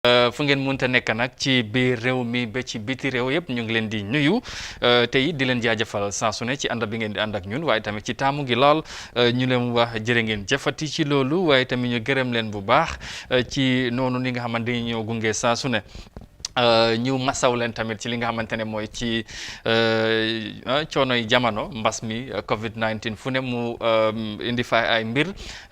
fu ngeen mënta nekk nag ci biir réew mi ba ci biti réew yëpp ñu ngi leen di nuyu tey di leen jaajëfal saa su ne ci ànd bi ngeen di ànd ak ñun waaye tamit ci taamu gi lool ñu leen wax jërë ngeen jëfati ci loolu waaye tamit ñu gërëm leen bu baax ci noonu ni nga xamante ni ñoo gunge saa su ne ñu masaw leen tamit ci li nga xamante ne mooy ci coonoy jamono mbas mi COVID-19 fu ne mu indi fa ay mbir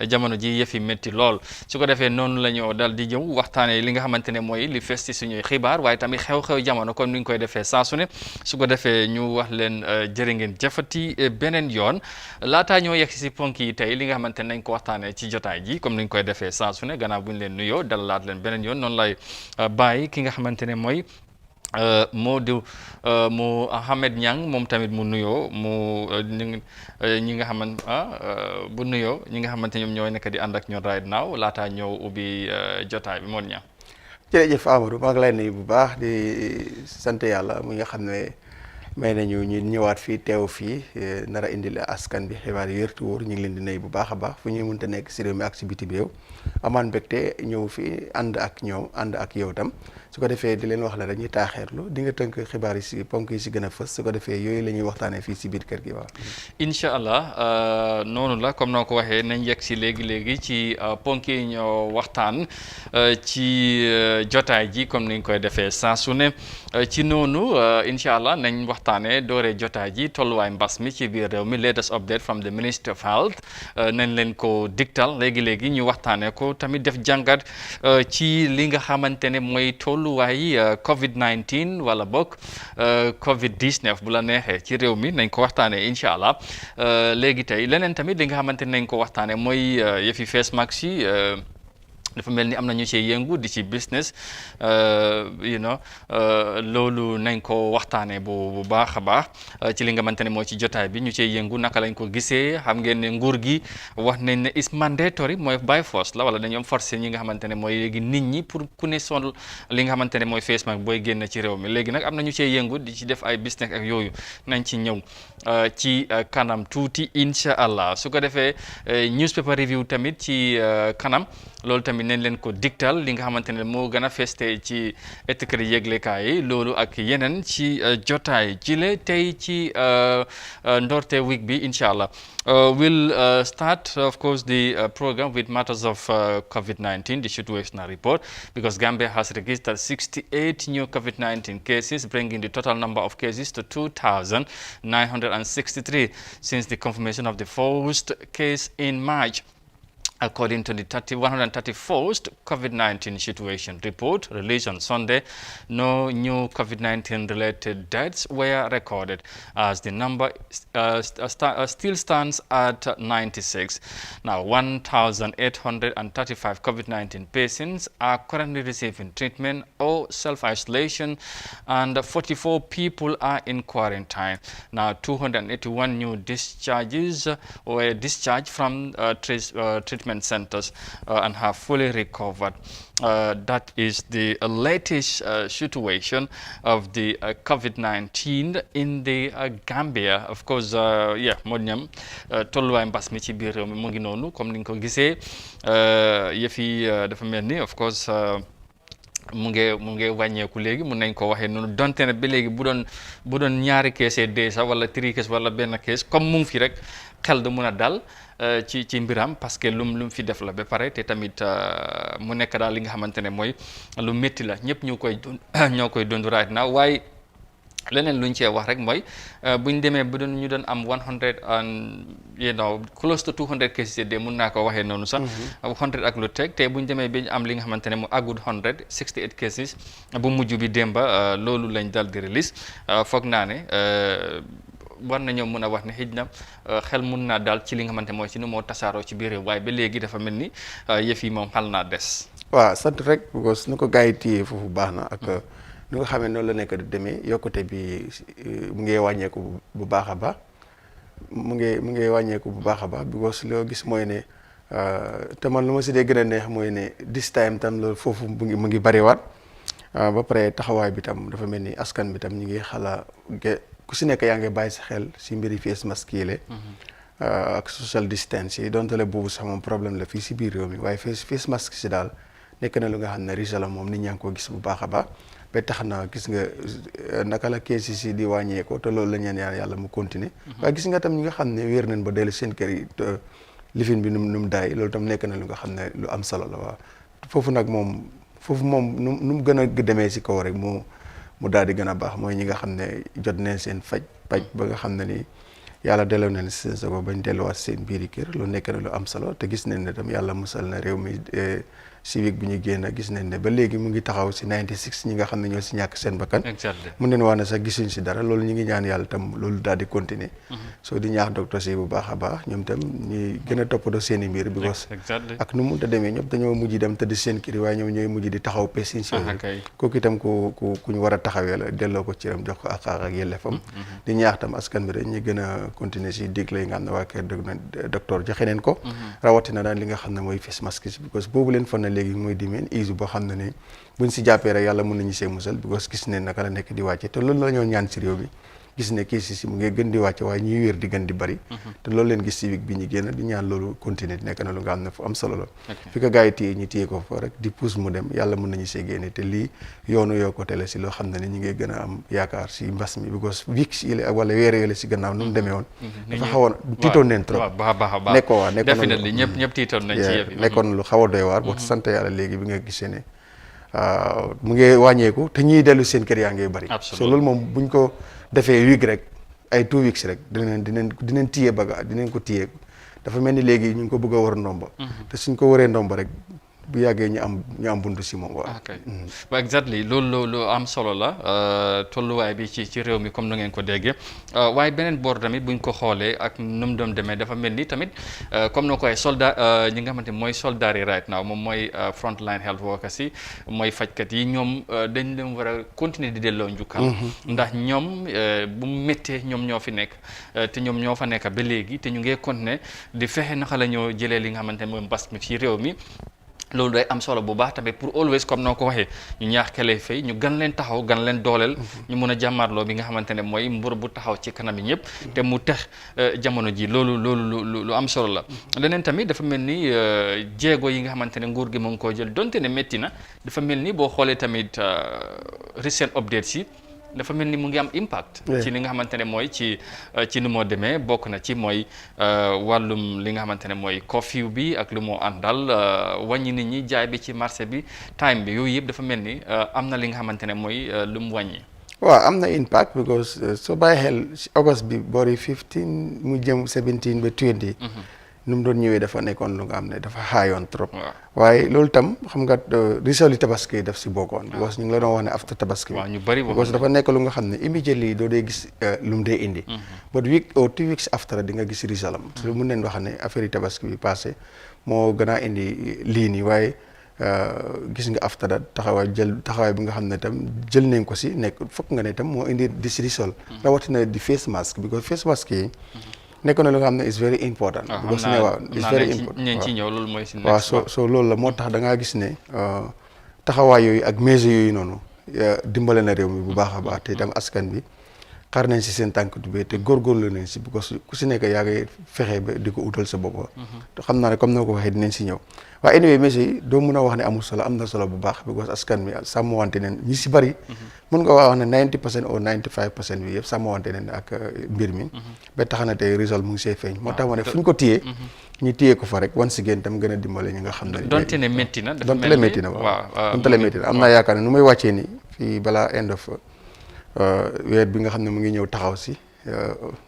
jamono ji yëfi métti lool su ko defee noonu la ñu dal di ñëw waxtaanee li nga xamante ne mooy li fees ci suñuy xibaar waaye tamit xew-xew jamono comme ni ñu koy defee saa su ne su ko defee ñu wax leen jërë ngeen jëfati beneen yoon laataa ñoo yegg si ponk yi tey li nga xamante ne nañ ko waxtaanee ci jotaay ji comme ni ñu koy defee saa su ne gannaaw bu ñu leen nuyoo dalalaat leen beneen yoon noonu lay bàyyi ki nga xamante ne mooy mu Ahmed Niang moom tamit mu nuyoo ñi nga xamante bu nuyoo ñi nga xamante ñoom ñooy nekk di ànd ak ñoom right now laataa ñëw ubbi jotaay bi moon ñaa jërëjëf Amadou maa ngi lay nuyu bu baax di sant yàlla mi nga xam ne may nañu ñu ñëwaat fii teew fii nar a indil askan bi xibaar yi wér te wóor ñu ngi leen di nuyu bu baax a baax fu ñuy mënta nekk si réew mi ak si biti réew amaan mbégte ñëw fii ànd ak yow tam su ko defee di leen wax la dañuy taaxeerlu di nga tënk xibaar yi si ponk yi si gën a fës su ko defee yooyu la ñuy waxtaanee fii si biir kër gi waaw. incha allah noonu la comme noo ko waxee nañ yegg si léegi ci ponk yi ñoo waxtaan ci jotaay ji comme ni ñu koy defee saa su ne ci noonu incha allah nañ waxtaanee dooree jotaay ji tolluwaay mbas mi ci biir réew mi latest update from the Ministry of Health nañ leen ko digtal léegi ñu waxtaanee ko tamit def jàngat ci li nga xamante ne mooy tolluwaay COVID-19 wala bokk COVID-19 bu la neexee ci réew mi nañ ko waxtaanee incha allah léegi tey leneen tamit li nga xamante ne nañ ko waxtaanee mooy yëfi face mask yi dafa mel ni am na ñu ci yëngu di ci business loolu nañ ko waxtaanee bu baax a baax ci li nga xamante ne mooy ci jotaay bi ñu ci yëngu naka lañ ko gisee xam ngeen ne nguur gi wax nañ ne is mandatory mooy by force la wala dañoo forcé ñi nga xamante ne mooy léegi nit ñi pour ku ne sol li nga xamante ne mooy face mask booy génn ci réew mi léegi nag am na ñu ci yëngu di ci def ay business ak yooyu nañ ci ñëw ci kanam tuuti incha allah su ko defee newspaper review tamit ci kanam loolu tamit nañ leen ko digtal li nga xamante ne moo gën a feste ci étiquette yëglekaay yi loolu ak yeneen ci jotaay jile tey ci ndorte week bi incha allah we'll start of course the program with matters of COVID-19 the situational report because Gambia has registered 68 new COVID-19 cases bringing the total number of cases to 2,963 since the confirmation of the first case in March. According to the 134th COVID-19 situation report released on Sunday, no new COVID-19 related deaths were recorded as the number still stands at 96. Now, 1,835 COVID-19 patients are currently receiving treatment or self-isolation and 44 people are in quarantine. Now, 281 new discharges were discharged from treatment centers and have fully recovered. That is the latest situation of the COVID-19 in the Gambia. Of course, moo ñam tolluwaay mbas mi ci biir réew mi mu ngi noonu comme ni nga ko gisee yëf yi dafa mel ni of course mu ngi wàññeeku léegi mun nañ ko waxee noonu donte ne ba léegi bu doon ñaari kees dee sax wala tri kees wala benn kees comme mu ngi fi rek xel da mun a dal ci mbiram parce que lum fi def la ba pare te tamit mu nekk daal li nga xamante ne mooy lu métti la ñëpp ñoo koy dund right now waaye leneen luñ cee wax rek mooy buñ demee bu doon ñu doon am 100 and close to 200 cases de mun naa ko waxee noonu sax 100 ak lu teg te buñ demee bi ñu am li nga xamante ne mu àggut 168 cases bu mujj bi démba loolu lañ dal di release foog naa ne war nañoo mën a wax ne xëj na xel mun naa daal ci li nga xamante mooy ci nu moo tasaaroo ci biir réew waaye ba léegi dafa mel ni yëf yi moom xal naa des. waaw sant rek because nu ko gars yi téye foofu baax na ak nu nga xamee noonu la nekk di demee yokkute bi mu ngi wàññeeku bu baax a baax mu ngi wàññeeku bu baax a baax because loo gis mooy ne te man lu ma si dee gën a neex mooy ne this time tam loolu foofu mu ngi bariwaat ba pare taxawaay bi tam dafa mel ni askan bi tam ñu ngi ku si nekk yaa ngi bàyyi sa xel si mbiri face mask yi ak social distance yi donte le boobu sax moom problème la fii si biir réew mi waaye face mask si daal nekk na lu nga xam ne résultat la moom nit ñaa ngi ko gis bu baax a baax ba tax na gis nga naka la kees si di wàññeekoo te loolu la ñaan yàlla mu continuer waaye gis nga tam ñi nga xam ne wéer nañ ba dellu seen kër yi lifin bi nu mu daay loolu tam nekk na lu nga xam ne lu am solo la waaw foofu nag moom nu mu gën a demee si kaw rek mu daal di gën a baax mooy ñi nga xam ne jot neen seen paj ba nga xam ne ni yàlla delloo na seen sago bañ delluwaat seen biiri kër loolu nekk na lu am solo te gis nañ ne tam yàlla musal na réew mi civique bi ñu génn gis nañ ne ba léegi mu ngi taxaw si 96 ñi nga xam ne ñoo si ñàkk seen bakkan mun neen wax ne sax gisuñ si dara loolu ñu ngi ñaan yàlla tam loolu daal di continuer soo di ñaax docteur si bu baax a baax ñoom tam ñuy gën a toppatoo seen i mbir because ak nu mu mënta demee ñëpp dañoo mujj dem tëdd seen kër waaye ñoom ñooy mujj di taxaw patients yooyu kooku itam ku ñu war a taxawee la delloo ko ciram jox ko ak yelleefam di ñaax tam askan bi rek ñu gën a continuer si digle yi nga xam ne waa kër docteur joxe neen ko rawatina daal li nga xam ne mooy face mask because boobu leen fan na léegi mooy dimeen isu boo xam ne ni buñ si jàppee rek yàlla mën nañu see musal because gis ne naka la nekk di wàcce te loolu la ñoo ñaan si réew bi gis ne kii si mu ngi gën di wàcce waaye ñuy wér di gën di bari te loolu leen gis civique bi ñu génn di ñaan loolu continuer nekk na lu nga xam ne fu am solo la fi ko gars yi téye ñu téye ko fa rek di pousse mu dem yàlla mën nañu see génne te lii yoonu yokkute la si loo xam ne ni ñu ngi gën a am yaakaar si mbas mi because weeks yi la wala weer yooyu la si gannaaw nu mu demee woon dafa xawoon tiitoon neen trop nekkoon lu xaw a doy waar boo sant yàlla léegi bi nga gisee ne mu ngi wàññeeku te ñiy dellu seen kër yaa ngi bari so loolu moom buñ ko defee week rek ay 2 weeks rek dinañ téye baga dinañ ko téye dafa mel ni léegi ñu ngi ko bëgg a war ndomba te suñ ko waree ndomba rek bu yàggee ñu am buntu si moom waaw. ok ba exactly loolu am solo la tolluwaay bi ci réew mi comme na ngeen ko déggee waaye beneen boor tamit buñ ko xoolee ak nu mu doon demee dafa mel ni tamit comme noo koy soldat ñi nga xamante mooy soldat yi right now moom mooy front line health workers yi mooy fajkat yi ñoom dañ leen war a continuer di delloo njukkal. ndax ñoom bu méttee ñoom ñoo fi nekk te ñoom ñoo fa nekk ba léegi te ñu ngi continuer di fexe naka la ñoo jëlee li nga xamante mooy mbas mi ci réew mi. loolu day am solo bu baax tamit pour always comme noo ko waxee ñu ñaax kilifa yi ñu gan leen taxaw gan leen dooleel ñu mun a jàmmaarloo bi nga xamante ne mooy mbur bu taxaw ci kanam yi ñëpp te mu tax jamono ji loolu lu am solo la leneen tamit dafa mel ni jéego yi nga xamante ne nguur gi mu ngi koo jël donte ne métti na dafa mel ni boo xoolee tamit recent updates yi dafa mel ni mu ngi am impact ci li nga xamante ne mooy ci nu moo demee bokk na ci mooy wàllum li nga xamante ne mooy curfew bi ak lu moo àndal wàññi nit ñi jaay bi ci marché bi time bi yooyu yëpp dafa mel ni am na li nga xamante ne mooy lu mu wàññi waaw am na impact because soo bàyyi xel si August bi boori 15 mu jëm 17 ba 20 nu mu doon ñëwee dafa nekkoon lu nga xam ne dafa xaayoon trop waaye loolu tam xam nga risoli tabaski daf si bokkoon because ñu ngi la doon wax ne after tabaski ñu bëri because dafa nekk lu nga xam ne immediately doo dee gis lu mu dee indi but week or 2 weeks after di nga gis risolam so mun neen wax ne affaire yi tabaski bi passé moo gën a indi lii nii waaye gis nga after that taxawaay bi nga xam ne tam jël nañ ko si nekk fokk nga ne tam moo indi di si risol rawatina di face mask because face mask yi nekk na lu nga xam ne is very important. because ne waaw is very important ci ñëw loolu mooy si waaw so loolu la moo tax da ngaa gis ne taxawaay yooyu ak mesures yooyu noonu dimbale na réew mi bu baax a baax te itam askan bi xar nañ si seen tànk tubéy te góorgóorlu nañ si because ku si nekk yaa ngi fexe ba di ko utal sa bopp. te xam naa ne comme noo ko waxee dinañ si ñëw waaye anyway mesures yi doo mun a wax ne amul solo am na solo bu baax because askan bi sàmmwante neen ñi si bëri mun nga wax ne 90% ou 95% bi yëpp sàmmwante neen ak mbir mi ba tax na tey result mu ngi see feeñ moo tax ma ne fu ñu ko téyee ñu téye ko fa rek once again tam gën a dimbale ñi nga xam ne donte ne métti na donte le métti na waaw donte le métti na am naa yaakaar ne nu may wàccee ni fii balaa end of weer bi nga xam ne mu ngi ñëw taxaw si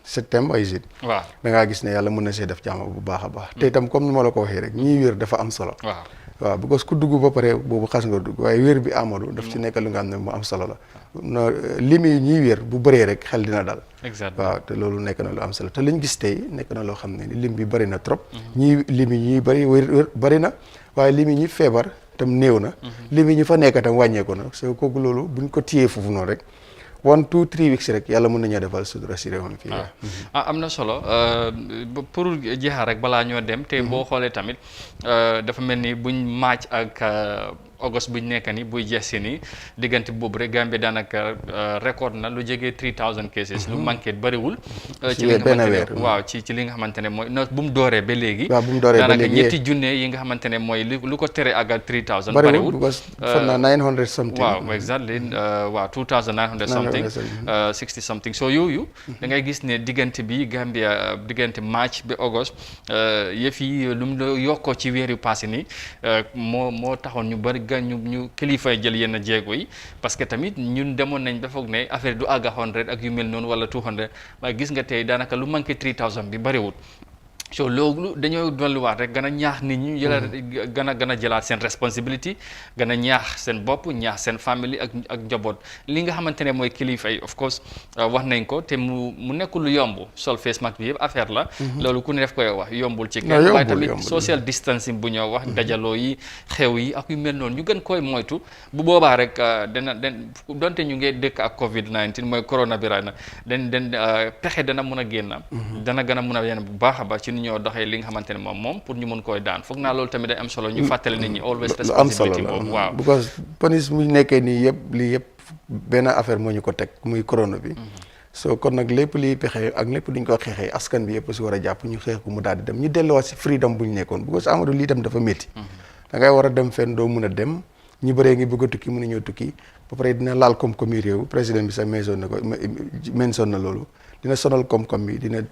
septembre ay it waaw da ngaa gis ne yàlla mën na see def jàmm bu baax a baax te itam comme ni ma la ko waxee rek ñiy wér dafa am solo waaw because ku dugg ba pare boobu xas nga dugg waaye wér bi Amadou daf ci nekk lu nga xam ne mu am solo la limi ñiy wér bu bëree rek xel dina dal waaw te loolu nekk na lu am solo te liñ gis tey nekk na loo xam ne lim bi bëri na trop limi ñuy bëri wér bëri na waaye limi ñi feebar tam néew na limi ñi fa nekk tam wàññeeku na so kooku loolu buñ ko téyee foofu noonu rek 1 2 3 weeks rek yàlla mën nañoo defal sutura si réew mi fii am na solo pour jeexal rek balaa ñoo dem te boo xoolee tamit dafa mel ni buñ match ak August buñ nekk ni buy jeex si ni diggante boobu rek Gambia daanaka record na lu jege 3000 cases lu manqué bëriwul ci li nga xamante ne waaw ci li nga xamante ne mooy no bu mu dooree ba léegi daanaka ñetti junne yi nga xamante ne mooy lu ko tere àggal 3000 bëriwul foog naa 900 something waaw exactly waaw 2900 something 60 something so yooyu da ngay gis ne diggante bi Gambia diggante March ba August yëf yi lu mu yokkoo ci weer yu passé ni moo taxoon ñu bëri ñu kilifa jël yenn jéego yi parce que tamit ñun demoon nañ ba foog ne affaire du àgga 100 ak yu mel noonu wala 200 waaye gis nga tey daanaka lu manqué 3000 bi bëriwul so loolu dañoo dolliwaat rek gën a ñaax nit ñi gën a jëlaat seen responsibility gën a ñaax seen bopp ñaax seen famille ak njaboot li nga xamante ne mooy kilifa yi of course wax nañ ko te mu nekkul lu yomb sol face mask bi yëpp affaire la loolu ku ne def koy wax yombul ci kenn waaye tamit social distancing bu ñoo wax dajaloo yi xew yi ak yu mel noonu ñu gën koy moytu bu boobaa rek donte ñu ngi dëkk ak COVID-19 mooy corona bi ray na pexe dana mun a génn dana gën a mun a yenn bu baax a baax ci ñoo doxee li nga xamante ne moom pour ñu mën koy daan foog naa loolu tamit day am solo ñu fàttali nit ñi always responsibility boobu waaw because police mu nekkee nii yëpp lii yëpp benn affaire moo ñu ko teg muy corona bi so kon nag lépp liy pexe ak lépp duñ ko xeexee askan bi yëpp si war a jàpp ñu xeex ko mu daal di dem ñu delluwaat si freedom bu ñu nekkoon because Amadou lii tam dafa métti da ngay war a dem fenn doo mun a dem ñu bëree ngi bëgg a tukki mën a ñëw tukki ba pare dina laal koom-koom yi réew président bi sax mention na loolu dina sonal koom-koom bi dina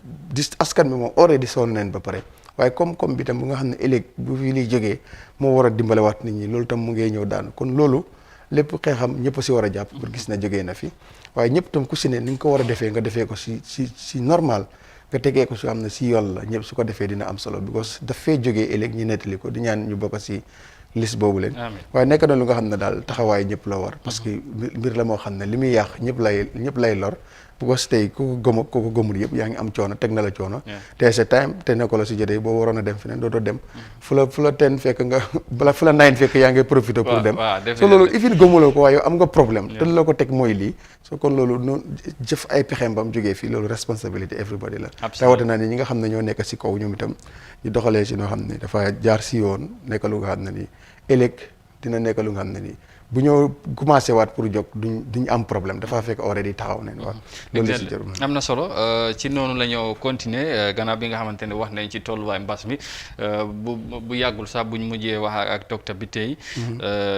askan bi moom already sonn nañ ba pare waaye koom-koom bi tam bu nga xam ne ëllëg bu fi liy jógee moo war a dimbalewaat nit ñi loolu tam mu ngee ñëw daanu kon loolu lépp xeexam ñëpp si war a jàpp pour gis na jógee na fi waaye ñëpp tam ku si ne ni nga ko war a defee nga defee ko si normal nga tegee ko su xam ne si yoon la ñëpp su ko defee dina am solo because daf fee jógee ëllëg ñu nettali ko di ñaan ñu bokk si liste boobu leen waaye nekk na lu nga xam ne daal taxawaay ñëpp la war parce que mbir la moo xam ne li muy yàq ñëpp lay lor because tey ku ko gëmul yëpp yaa ngi am coono teg na la coono te sa time te ne ko la si jotee boo waroon a dem feneen dootoo dem fu la ten fekk nga bala fu la nine fekk yaa ngi profité pour dem so loolu ifin gëmuloo ko waaye yow am nga problème te la ko teg mooy lii so kon loolu noonu jëf ay pexeem ba mu jógee fii loolu responsabilité everybody la rawatina ni ñi nga xam ne ñoo nekk si kaw ñoom itam ñu doxalee si noo xam ne dafa jaar si yoon nekk lu nga xam ne nii ëllëg dina nekk lu nga xam ne nii bu ñoo commencé waat pour jóg duñ am problème dafa fekk already taxaw nañ waaw loolu si jëru am na solo ci noonu la ñoo continuer gannaaw bi nga xamante ne wax nañ ci tolluwaay mbas mi bu yàggul sax buñ mujjee wax ak docteur bi tey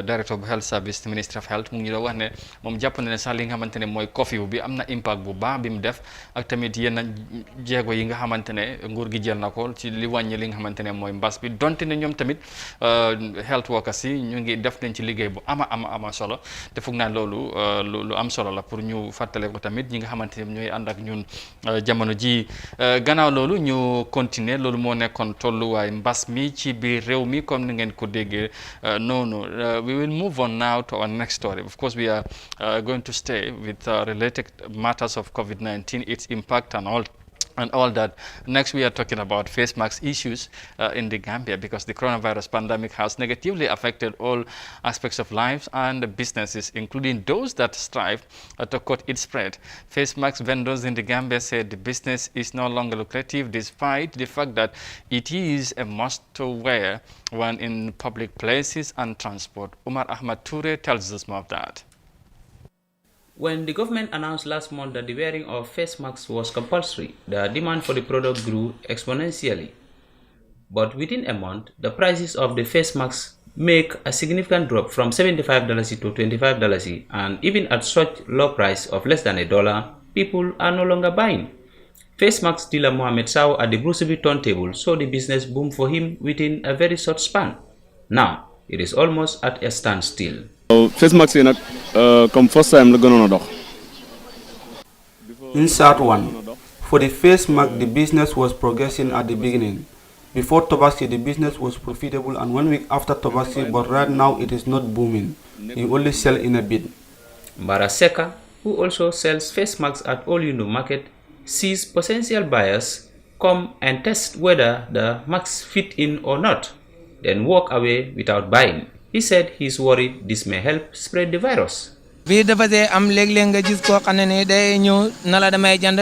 director of health service ministry of health mu ngi doon wax ne moom jàpp na ne sax li nga xamante ne mooy curfew bi am na impact bu baax bi mu def ak tamit yenn jéego yi nga xamante ne nguur gi jël na ko ci li wàññi li nga xamante ne mooy mbas bi donte ne ñoom tamit health workers yi ñu ngi def nañ ci liggéey bu ama solo te foog naa loolu lu am solo la pour ñu fàttale ko tamit ñi nga xamante ne ñooy ànd ak ñun jamono ji gannaaw loolu ñu continuer loolu moo nekkoon tolluwaay mbas mi ci biir réew mi comme ni ngeen ko déggee noonu we will move on now to our next story. Of course we are going to stay with related matters of COVID-19, its impact and all that. Next, we are talking about face mask issues in the Gambia because the coronavirus pandemic has negatively affected all aspects of lives and businesses, including those that strive to cut its spread. Face mask vendors in the Gambia said the business is no longer lucrative despite the fact that it is a must to wear when in public places and transport. Umar Ahmad Toure tells us more of that. When the government announced last month that the wearing of face masks was compulsory, the demand for the product grew exponentially. But within a month, the prices of the face masks make a significant drop from $75 to $25, and even at such low price of less than $1, people are no longer buying. Face mask dealer Mohamed Sow at the Bruceby turntable saw the business boom for him within a very short span. Now, it is almost at a standstill. Face mask yi nag comme first time la gënoon a dox. Insert 1. For the face mask, the business was progressing at the beginning. Before Tobaski, the business was profitable, and 1 week after Tobaski, but right now it is not booming. You only sell in a bit. Baraseka, who also sells face masks at All Yundu Market, sees potential buyers come and test whether the masks fit in or not, then walk away without buying. He said he's worried this may help spread the virus. Bi dafa dé am léeg-léeg nga gis koo xam ne ni day ñëw na la damay jënd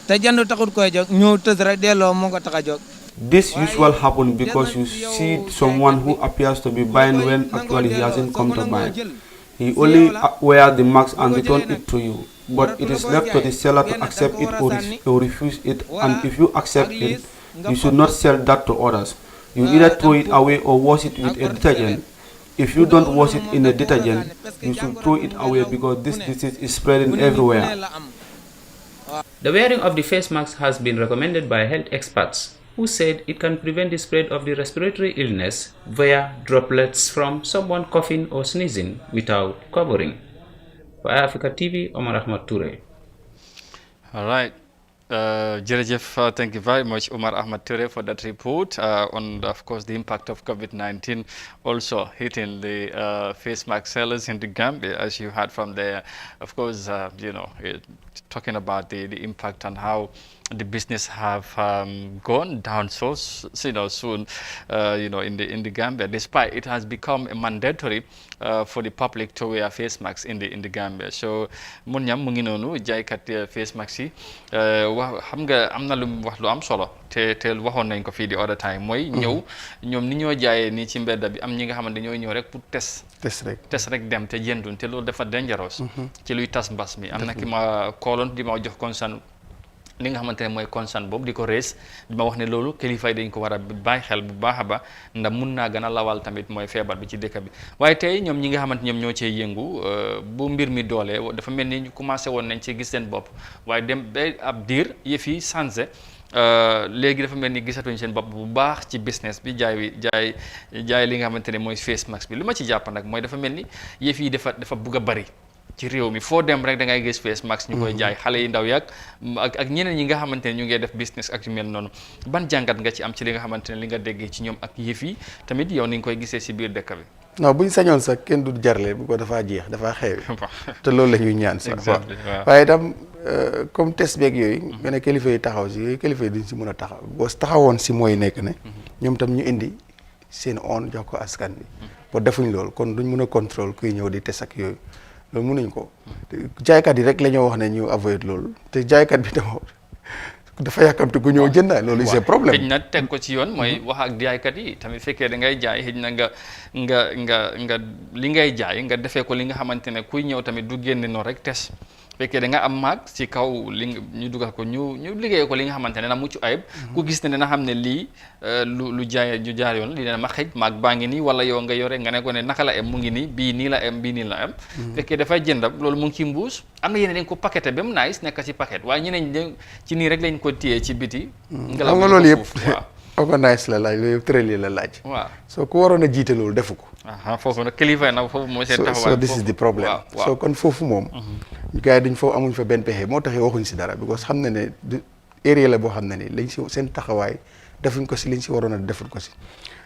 te jënd taxul koy jóg ñëw tës rek delloo moo ko tax a jóg This usually happens because you see someone who appears to be buying when actually he hasn't come to buy. He only wears the mask and returns it to you. But it is left to the seller to accept it or refuse it, and if you accept it, you should not sell that to others. You either throw it away or wash it with a detergent. If you don't wash it in a detergent, you should throw it away because this disease is spreading everywhere. The wearing of the face mask has been recommended by health experts who said it can prevent the spread of the respiratory illness via droplets from someone coughing or sneezing without covering. For Africa TV, Omar Ahmad Toure. All right. Jerejef, thank you very much, Omar Ahmad Toure, for that report on, of course, the impact of COVID-19 also hitting the face mask sellers in the Gambia, as you heard from there. Of course, talking about the impact and how the business have gone down so soon, in the Gambia, despite it has become mandatory for the public to wear face masks in the Gambia. So mun ñam mu ngi noonu jaaykat face mask yi wax xam nga am na lu wax lu am solo te waxoon nañ ko fii di other time mooy ñëw ñoom ni ñoo jaayee nii ci mbedda bi am ñi nga xamante ñooy ñëw rek pour test rek dem te jëndun te loolu dafa dangerous ci luy tas mbas mi am na ki ma kooloon di ma jox concern li nga xamante ne mooy concern boobu di ko rees di ma wax ne loolu kilifa yi dañ ko war a bàyyi xel bu baax a baax ndax mun naa gën a lawal tamit mooy feebar bi ci dëkk bi waaye tey ñoom ñi nga xamante ñoom ñoo cee yëngu bu mbir mi doolee dafa mel ni ñu commencé woon nañ ci gis seen bopp waaye dem ba ab diir yëf yi changé léegi dafa mel ni gisatuñ seen bopp bu baax ci business bi jaay li nga xamante ne mooy face mask bi li ma ci jàpp nag mooy dafa mel ni yëf yi dafa bugg a bari ci réew mi foo dem rek da ngay gis face mask ñu koy jaay xale yi ndaw yàgg ak ñeneen ñi nga xamante ne ñu ngi def business ak yu mel noonu ban jàngat nga ci am ci li nga xamante ne li nga déggee ci ñoom ak yëf yi tamit yow ni nga koy gisee si biir dëkk bi. non buñ sañoon sax kenn du jarle bu ko dafaa jeex dafaa xeewi te loolu la ñuy ñaan sax waaye itam comme test beeg yooyu nga ne kilifa yi taxaw si yooyu kilifa yi duñ si mën a taxaw boo taxawoon si mooy nekk ne ñoom tam ñu indi seen on jox ko askan bi boo defuñ loolu kon duñ mën a contrôle kuy ñëw di test ak yooyu loolu mënuñ ko jaaykat yi rek la ñoo wax ne ñu avoid loolu te jaaykat bi dafa yàkkamte ku ñëw jënda loolu c'est problème xëj na teg ko ci yoon mooy wax ak jaaykat yi tamit fekkee da ngay jaay xëj na nga li ngay jaay nga defee ko li nga xamante ne kuy ñëw tamit du génne noonu rek test fekkee da nga am maag ci kaw ñu dugal ko ñu liggéey ko li nga xamante ne na mucc ayib ku gis ne dana xam ne lii lu jaar yoon li dana ma xëj maag baa ngi nii wala yow nga yore nga ne ko ne naka la em mu ngi nii bii nii la em bii nii la em fekkee dafay jënd loolu mu ngi ci mbuus am na yeneen dañ ko paqueté ba mu nice nekk ci paquet waaye ñeneen ci nii rek lañ ko téye ci biti xam nga loolu yëpp organise la laaj loolu yëpp tërali la laaj waaw soo ku waroon a jiite loolu defu ko foofu nag kilifa nag foofu mooy seen taxawaay so this is the problem so kon foofu moom gars yi duñ foofu amuñ fa benn pexe moo taxee waxuñ si dara because xam na ne area la boo xam ne ni lañ si seen taxawaay defuñ ko si liñ si waroon a defuñ ko si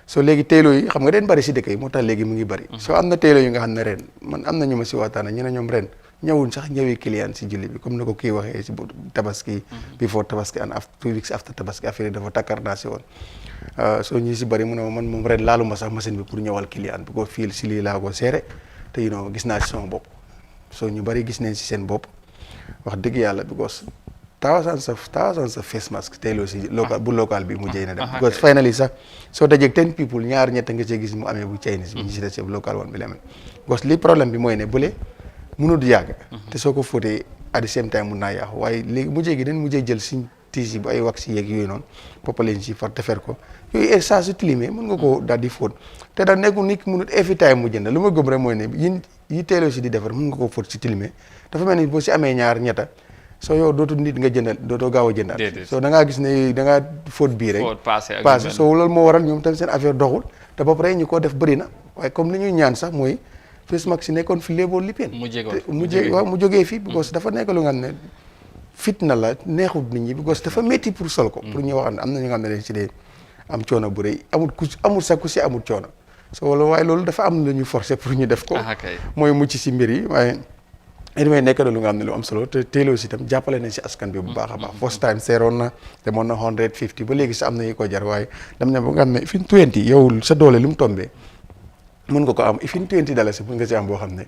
so léegi teeloo yi xam nga den bëri si dëkk yi moo tax léegi mu ngi bëri so am na teeloo yi nga xam ne ren man am na ñu ma si waxtaan ñu ne ñoom ren ñëwuñ sax ñëwee client si julli bi comme na ko kii waxee si tabaski before tabaski and 2 weeks after tabaski affaire yi dafa takkar naa si woon soo ñu si bëri mu ne man moom ren laaluma sax machine bi pour ñëwal client bi ko fiil si lii laa ko seere te gis naa si sama bopp soo ñu bëri gis nañ si seen bopp wax dëgg yàlla because thousands of face mask teeloo si local bi mu jëy na dem because finally sax soo dajeeg 10 people ñaar ñett nga see gis mu amee bu Chinese bi ñu si des local woon bi la amee because li problème bi mooy ne bële mënut yàgg te soo ko fóotee at the same time mun naa yàqu waaye léegi mujjee gi dañ mujjee jël suñ tiis yi bu ay wax si yeeg yooyu noonu poppaleen si far te fer ko yooyu saa su tilimee mën nga koo daal di fóot te da nekkul nit ki mënut every time mu jënd lu ma gëm rek mooy ne yi teeloo si di defar mën nga koo fóot si tilimee dafa mel ni boo si amee ñaar ñetta soo yow dootul nit nga jëndal dootoo gaaw a jëndaat soo da ngaa gis ne da ngaa fóot bii rek passé soo loolu moo waral ñoom tam seen affaire doxul te ba pare ñu ko def bëri na waaye comme li ñuy ñaan sax mooy face mask si nekkoon fi léeboon lippeen mu jógee fii because dafa nekk lu nga xam ne fitna la neexul nit ñi because dafa métti pour sol ko pour ñu wax ne am na ñu nga xam ne dañ si dee am coono bu rëy amul sax ku si amul coono so wala waaye loolu dafa am lu ñu forcé pour ñu def ko mooy mucc si mbir yi waaye may nekk na lu nga xam ne lu am solo te teeloo si itam jàppale nañ si askan bi bu baax a baax first time seeroon na demoon na 150 ba léegi sa am na yi ko jar waaye dem na ba nga xam ne fi 20 yow sa doole lu mu tombee mën nga ko am ifin $20 mën nga si am boo xam ne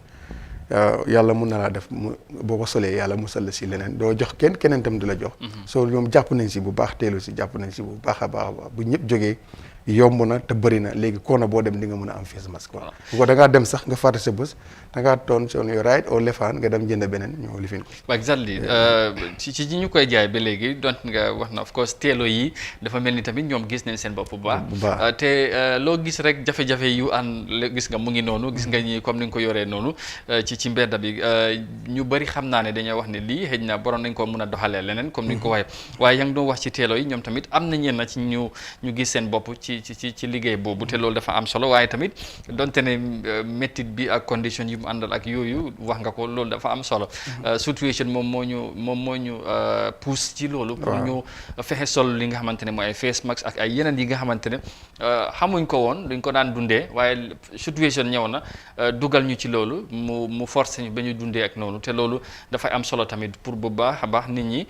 yàlla mun na laa def boo ko solee yàlla musal la si leneen doo jox keneen tam du la jox. soo ñoom jàpp nañ si bu baax teelu si jàpp nañ si bu baax a baax bu ñëpp jógee yomb na te bëri na léegi koona boo dem di nga mën a am face mask quoi. bu ko da ngaa dem sax nga fàtte sa bës da ngaa toon on your right or left hand nga dem jënd beneen ñoo lifin ko. exactly ci ñu koy jaay ba léegi donc nga wax na of course teelo yi dafa mel ni tamit ñoom gis nañ seen bopp bu baax. te loo gis rek jafe-jafe yu gis nga mu ngi noonu gis nga ñi comme ni nga ko yoree noonu ci mbedda bi ñu bëri xam naa ne dañoo wax ne lii xëy na borom nañ ko mën a doxalee leneen comme ni nga ko waxee waaye yaa ngi doon wax ci teelo yi ñoom tamit am na ñenn ci ñu gis seen bopp ci liggéey boobu te loolu dafa am solo waaye tamit donte ne métit bi ak condition yu mu àndal ak yooyu wax nga ko loolu dafa am solo situation moom moo ñu pousse ci loolu pour ñu fexe sol li nga xamante ne mooy ay face mask ak ay yeneen yi nga xamante ne xamuñ ko woon duñ ko daan dundee waaye situation ñëw na dugal ñu ci loolu mu forcé ñu ba ñu dundee ak noonu te loolu dafay am solo tamit pour bu baax a baax nit ñi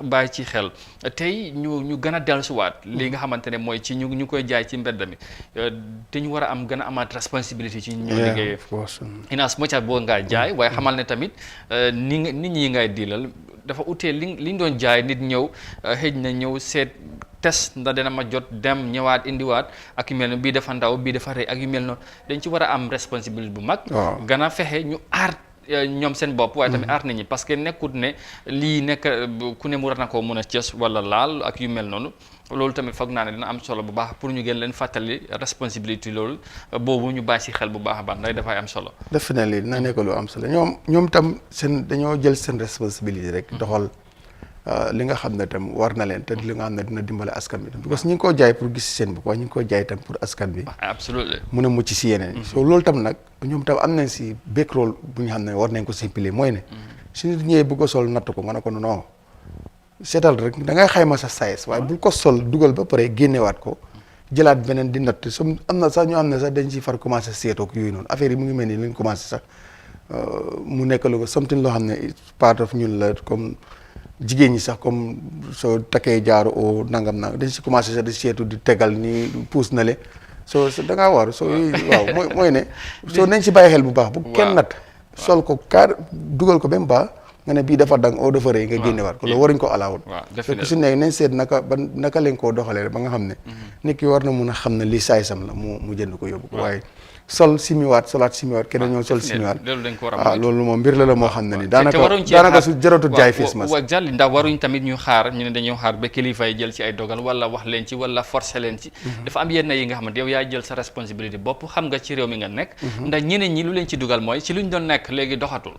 bàyyi ci xel tey ñu gën a dellusiwaat li nga xamante ne mooy ci ñu koy jaay ci mbedd mi te ñu war a gën a amaat responsabilité ci ñoo liggéeyee in as much as boo ngaa jaay waaye xamal ne tamit nit ñi ngay diilal dafa utee liñ doon jaay nit ñëw xëj na ñëw seet test ndax dina ma jot dem ñëwaat indiwaat ak yu mel noonu bii dafa ndaw bii dafa rëy ak yu mel noonu dañ ci war a am responsabilité bu mag gën a fexe ñu aar ñoom seen bopp waaye tamit aar nit ñi parce que nekkut ne lii nekk ku ne mu war na koo mën a cës wala laal ak yu mel noonu loolu tamit foog naa ne dina am solo bu baax pour ñu gën leen fàttali responsabilité loolu boobu ñu bàyyi si xel bu baax a baax ndax dafay am solo. def na lii dina nekk lu am solo ñoom tam dañoo jël seen responsabilité rek doxal li nga xam ne tam war na leen te li nga xam ne dina dimbale askan bi tam parce que ñu ngi koo jaay pour gis seen bopp waaye ñu ngi koo jaay tam pour askan bi. absolument mun a mucc si yeneen yi. so loolu tam nag ñoom tam am nañ si bék rôle bu ñu xam ne war nañ ko simplifier mooy ne. su nit ñëwee bu ko sol natt ko nga ne ko non. seetal rek da ngay xayma sa size waaye bul ko sol dugal ba pare génnewaat ko jëlaat beneen di natt su am na sax ñoo xam ne sax dañ ci far commencé seetoog yooyu noonu affaire yi mu ngi mel ni lañ commencé sax mu nekk lu ko something loo xam ne part of ñun la comme jigéen ñi sax comme soo takkee jaaru o nangam dañ si commencé sax di seetu di tegal ni puus na le soo da ngaa war soo waaw mooy ne soo nañ si bàyyi xel bu baax bu kenn natt sol ko kaar dugal ko ba mu baax nga ne bii dafa dang oo dafa rëy nga génnewaat ko loolu waruñ ko alaawut fekk su nekk nañ seet naka leen koo doxalee ba nga xam ne nit ki war na mun a xam ne lii saay sam la mu jënd ko yóbbu ko waaye sol simiwaat keneen ñoo sol simiwaat loolu moom mbir la moo xam ne ni daanaka su jëratut jaay face mask exactly ndax waruñ tamit ñu xaar ñu ne dañoo xaar ba kilifa yi jël ci ay dogal wala wax leen ci wala forcer leen ci dafa am yenn yi nga xamante yow yaa jël sa responsabilité bopp xam nga ci réew mi nga nekk ndax ñeneen ñi lu leen ci dugal mooy ci luñ doon nekk léegi doxatul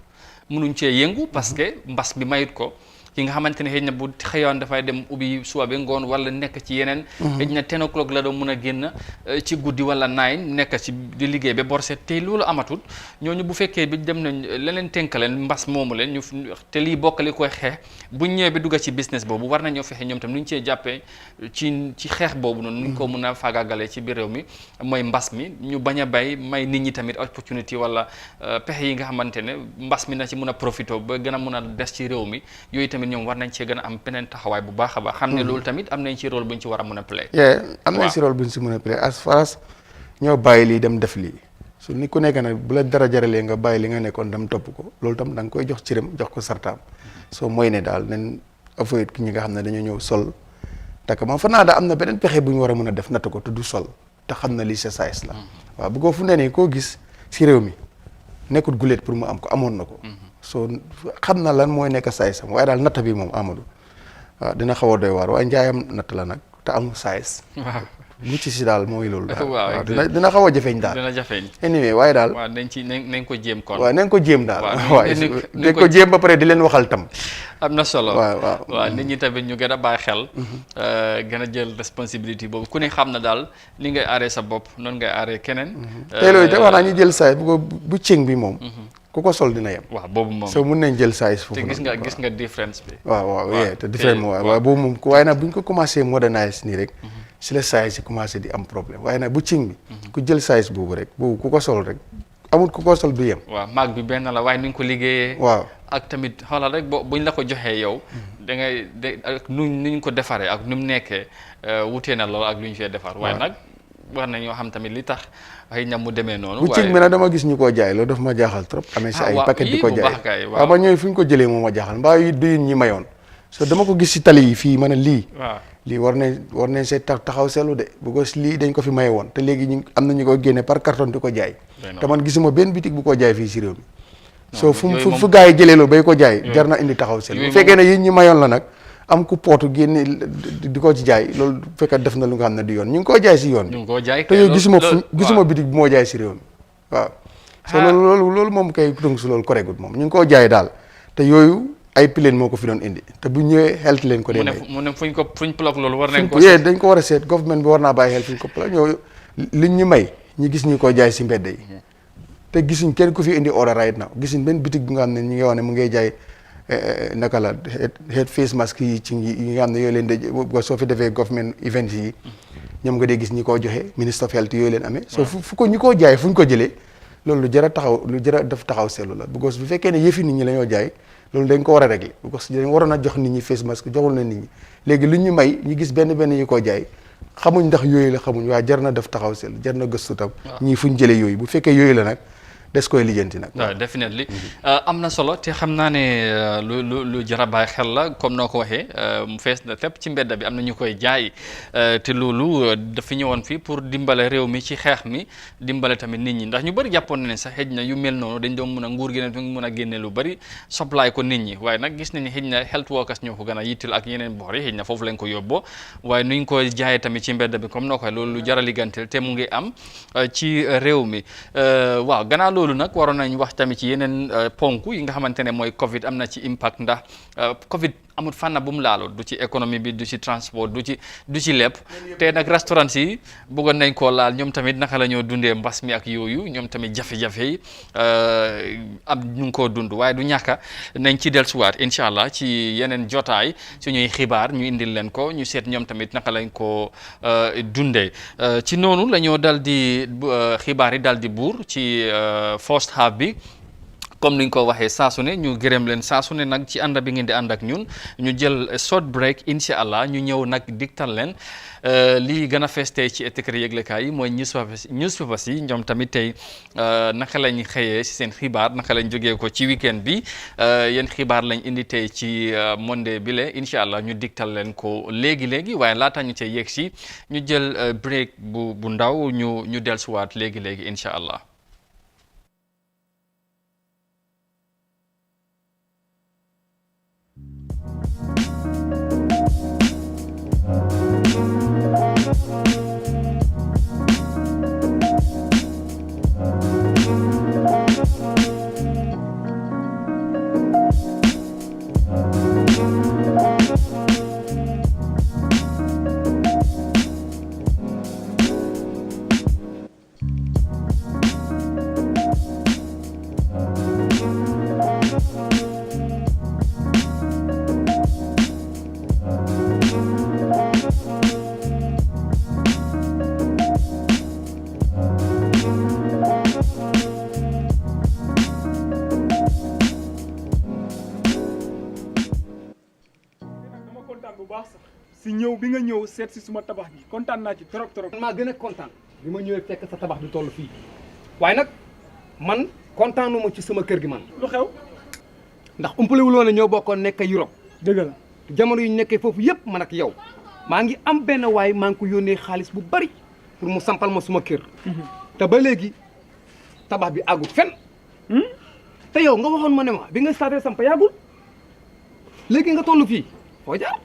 mënuñ cee yëngu parce que mbas bi mayut ko ki nga xamante ne xëy na bu xëyoon dafay dem ubbi suba bi ngoon wala nekk ci yeneen xëy na 10 o'clock la doon mën a génn ci guddi wala 9 nekk ci di liggéey ba borset tey loolu amatul ñooñu bu fekkee bi dem nañ leneen tënkaleen mbas moomu leen ñu te lii bokkali koy xeex buñ ñëwee bi dugga ci business boobu war nañoo fexe ñoom tam nu ñu cee jàppee ci xeex boobu noonu nuñ ko mën a faagaagalee ci biir réew mi mooy mbas mi ñu bañ a bay may nit ñi tamit opportunity wala pexe yi nga xamante ne mbas mi na ci mën a profité ba gën a mën a des ci réew mi yooyu tamit ñoom war nañ cee gën a am beneen taxawaay bu baax a baax xam ne loolu tamit am nañ ci rôle buñ ci war a mën a play am nañ ci rôle buñ ci mën a play as far as ñoo bàyyi lii dem def lii su ni ku nekk nag bu la dara jaralee nga bàyyi li nga nekkoon dem topp ko loolu tam da nga koy jox cëram jox ko sartaam soo mooy ne daal nañ avoid ki ñi nga xam ne dañoo ñëw sol takk moom fa naa daa am na beneen pexe bu ñu war a mën a def natt ko te du sol te xam na lii sa size la waaw bu ko fu ne nii koo gis si réew mi nekkut guléet pour mu am ko amoon na ko soo xam na lan mooy nekk size am waaye daal natt bi moom Amadou waaw dina xaw a doy waar waaye njaayam natt la nag te amul size mucc si daal mooy loolu daal waaw dina xaw a jafeñ daal dina jafeñ anyway waaye daal waaw nañ ko jéem kon waaw nañ ko jéem daal waaye nañ ko jéem ba pare di leen waxal tam am na solo waaw nit ñi tamit ñu gën a bàyyi xel gën a jël responsabilité boobu ku ne xam na daal li ngay aaree sa bopp noonu ngay aaree keneen te loolu te wax naa ñu jël size bu cëng bi moom ku ko sol dina yem waaw boobu moom so mun nañ jël size foofu te gis nga différence bi waaw te différence waaw boobu moom waaye nag bu ñu ko commencé modernize nii rek si la size yi commencé di am problème waaye nag bu cing bi ku jël size boobu rek boobu ku ko sol rek amul ku ko sol du yem waaw maag bi benn la waaye ni nga ko liggéeyee waaw ak tamit xoolal rek buñ la ko joxee yow da ngay ak nuñ ko defaree ak nu mu nekkee wutee na loolu ak lu ñu fee defar waaye nag war nañoo xam tamit li tax xëy na mu demee noonu. bu ci mi nag dama gis ñu koo jaay loolu daf ma jaaxal trop. amee si ay paquet di ko jaay waaw ma ñooy fu ñu ko jëlee moom ma jaaxal mbaa yi duyin ñi mayoon so dama ko gis si tali yi fii ma ne lii. lii war nañ see taxaw seetlu de bu ko lii dañ ko fi maye woon te léegi ñu am na ñu ko génne par carton di ko jaay. te man gisuma benn bitik bu ko jaay fii si réew mi. so fu gars yi jëlee loolu bay ko jaay jar na indi taxaw seetlu bu fekkee ne yéen ñi mayoon la nag am ku pootu génne di ko ci jaay loolu fekk def na lu nga xam ne du yoon ñu ngi koo jaay si yoon bi te yow gisuma bitik bu moo jaay si réew mi waaw so loolu moom kay donc su loolu correctul moom ñu ngi koo jaay daal te yooyu ay pileen moo ko fi doon indi te bu ñëwee xelt leen ko dee may mu ne fuñ plug loolu war nañ ko dañ ko war a seet government bi war naa bàyyi xel fuñ ko plug ñoo liñ ñu may ñu gis ñu ko jaay si mbedd yi te gisuñ kenn ku fi indi order right now gisuñ benn bitik bi nga xam ne ñi ngi wax ne mu ngay jaay naka la head face mask yi ci yi nga xam ne yooyu leen de soo fi defee government events yi ñoom nga dee gis ñi koo joxe ministre of health yooyu leen amee so fu ko ñi koo jaay fu ñu ko jëlee loolu lu jar a def taxaw seetlu la because bu fekkee ne yëfi nit ñi la ñoo jaay loolu dañ ko war a régler because dañ waroon a jox nit ñi face mask joxul na nit ñi léegi lu ñu may ñu gis benn yi koo jaay xamuñ ndax yooyu la xamuñ waaye jar na def taxaw seetlu jar na gëstu tam ñii fuñ jëlee yooyu bu fekkee yooyu la nag des koy lijjanti nag. waaw definitely am na solo te xam naa ne lu jar a bàyyi xel la comme noo ko waxee mu fees na tepp ci mbedda bi am na ñu koy jaay te loolu dafa ñëwoon fii pour dimbale réew mi ci xeex mi dimbale tamit nit ñi ndax ñu bëri jàppoon na ne sax xëj na yu mel noonu dañ doon mun a nguur gi ne mun a génne lu bëri supply ko nit ñi waaye nag gis nañu xëj na health workers ñoo ko gën a yittil ak yeneen boor yi xëj na foofu lañ ko yóbboo waaye nuñ ko jaayee tamit ci mbedda bi comme noo ko waxee loolu lu jar a liggantel te mu ngi am ci réew mi waaw gannaaw loolu nag waroon nañ wax tamit ci yeneen ponk yi nga xamante ne mooy Covid am na ci impact ndax Covid amul fànn bu mu laaloo du ci économie bi du ci transport du ci lépp te nag restaurant yi bëggoon nañ koo laal ñoom tamit naka la ñoo dundee mbas mi ak yooyu ñoom tamit jafe-jafe yi am ñu ngi koo dund waaye du ñàkka nañ ci dellusiwaat incha allah ci yeneen jotaay suñuy xibaar ñu indil leen ko ñu seet ñoom tamit naka lañ ko dundee ci noonu la ñoo dal di xibaar yi dal di buur ci first half bi comme niñ ko waxee saa su ne ñu gërëm leen saa su ne nag ci ànd bi ngeen di ànd ak ñun ñu jël short break incha allah ñu ñëw nag diktal leen lii gën a fees tey ci étiquette yëglekaay yi mooy newspapers yi ñoom tamit tey naka lañ xëyee si seen xibaar naka lañ jógee ko ci weekend bi yéen xibaar lañ indi tey ci Monday bi le incha allah ñu diktal leen ko léegi waaye laata ñu cee yegg si ñu jël break bu ndaw ñu dellusiwaat léegi incha allah. si ñëw bi nga ñëw seet si suma tabax bi kontaan naa ci trop. maa gën a kontaan bi ma ñëwee fekk sa tabax bi toll fii waaye nag man kontaanuma ci sama kër gi man. lu xew. ndax umpalewul woon ne ñoo bokkoon nekk Europe. dëgg la jamono yu ñu nekkee foofu yëpp man ak yow maa ngi am benn waay maa ngi ko yónnee xaalis bu bari pour mu sampal ma suma kër. te ba léegi tabax bi àggul fenn. te yow nga waxoon ma ne ma bi nga starté samp yàggul léegi nga toll fii foo jaar.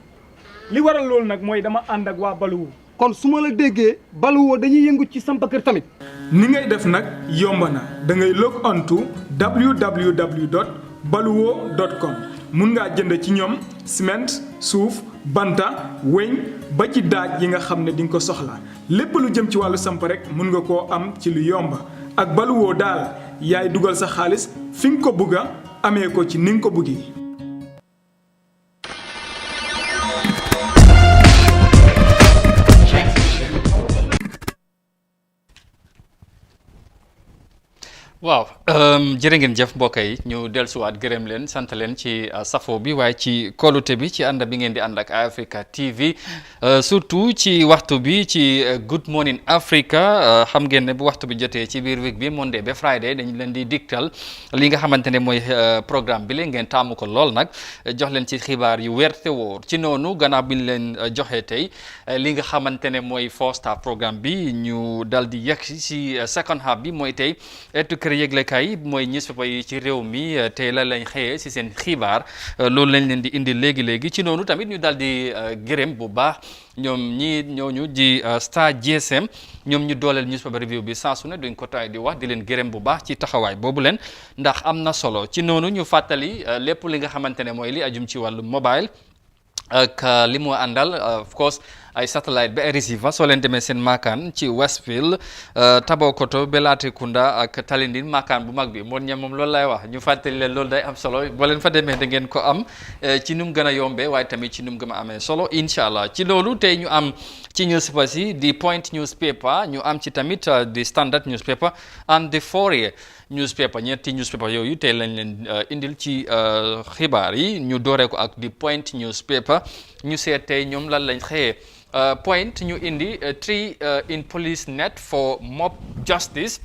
li waral loolu nag mooy dama ànd ak waa Baluwo. kon su ma la déggee Baluwo dañuy yëngu ci samp kër tamit. ni ngay def nag yomb na da ngay log on to www.baluwo.com mun ngaa jënd ci ñoom ciment suuf banta weñ ba ci daaj yi nga xam ne di nga ko soxla lépp lu jëm ci wàllu samp rek mun nga koo am ci lu yomb ak Baluwo daal yaay dugal sa xaalis fi nga ko bugg a amee ko ci ni nga ko buggee. waaw jërë ngeen jëf mbokk yi ñu dellusiwaat gërëm leen sant leen ci safo bi waaye ci kóolute bi ci ànd bi ngeen di ànd ak Africa TV surtout ci waxtu bi ci Good Morning Africa xam ngeen ne bu waxtu bi jotee ci biir week bi Monday ba Friday dañu leen di diktal li nga xamante ne mooy programme bi la ngeen taamu ko lool nag jox leen ci xibaar yu wér te wóor ci noonu gannaaw bi ñu leen joxee tey li nga xamante ne mooy 4-star programme bi ñu dal di yegg si second half bi mooy tey etu kër yëglekaay mooy newspaper yi ci réew mi tey la lañ xëyee si seen xibaar loolu lañ leen di indi léegi ci noonu tamit ñu daal di gërëm bu baax ñoom ñooñu di Star GSM ñoom ñu dooleel newspaper review bi saa su ne duñ ko tay di wax di leen gërëm bu baax ci taxawaay boobu leen ndax am na solo ci noonu ñu fàttali lépp li nga xamante ne mooy li ajum ci wàllu mobile ak li mu àndal of course ay satellite ba ay receiver soo leen demee seen maakaan ci Westfield Tabokoto Belatrikunda ak Talinding maakaan bu mag bi moom loolu lay wax ñu fàttali leen loolu day am solo boo leen fa demee da ngeen ko am ci nu mu gën a yombee waaye tamit ci nu mu gën a amee solo incha allah ci loolu tey ñu am ci newspaper si di Point newspaper ñu am ci tamit di Standard newspaper and the Fourier newspaper ñetti newspaper yooyu tey lañ leen indil ci xibaar yi ñu dooree ko ak di Point newspaper ñu seet tey ñoom lan lañ xëyee Point ñu indi 3 in police net for mob justice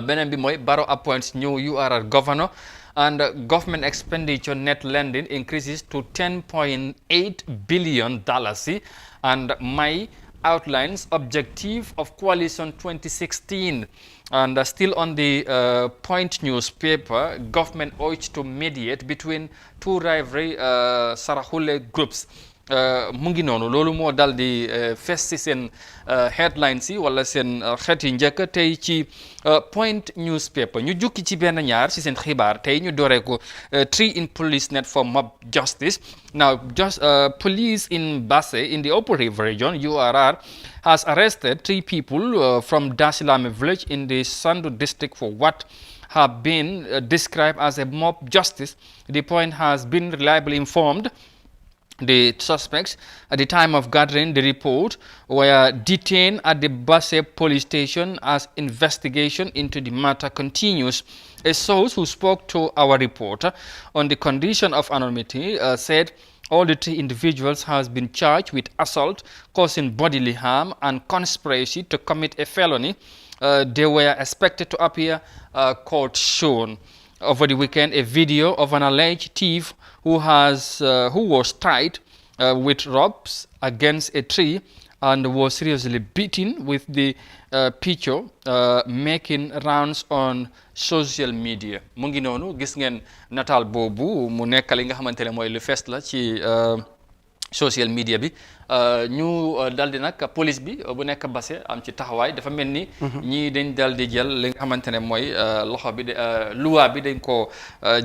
beneen bi mooy Barrow appoints new URR governor and government expenditure net lending increases to $10.8 billion and May outlines objective of coalition 2016. And still on the Point newspaper, government urged to mediate between two rivalry Sarahule groups. mu ngi noonu loolu moo dal di fes ci seen headlines yi wala seen xeet yi njëkk tey ci Point newspaper ñu jukki ci benn ñaar ci seen xibaar tey ñu dooree ko 3 in police net for mob justice. Now police in Basse in the Upper River region URR has arrested 3 people from Dasilame village in the Sandu district for what have been described as a mob justice. The Point has been reliably informed the suspects at the time of gathering the report were detained at the Basse police station as investigation into the matter continues. A source who spoke to our reporter on the condition of anonymity said all the 3 individuals has been charged with assault, causing bodily harm and conspiracy to commit a felony. They were expected to appear court soon. Over the weekend, a video of an alleged thief who was tied with ropes against a tree and was seriously beaten with the picture making rounds on social media. mu ngi noonu gis ngeen nataal boobu mu nekk li nga xamante ne mooy lu fees la ci social media bi ñu dal di nag police bi bu nekk Basse am ci taxawaay dafa mel ni ñii dañ dal di jël li nga xamante ne mooy loxo bi loi bi dañ ko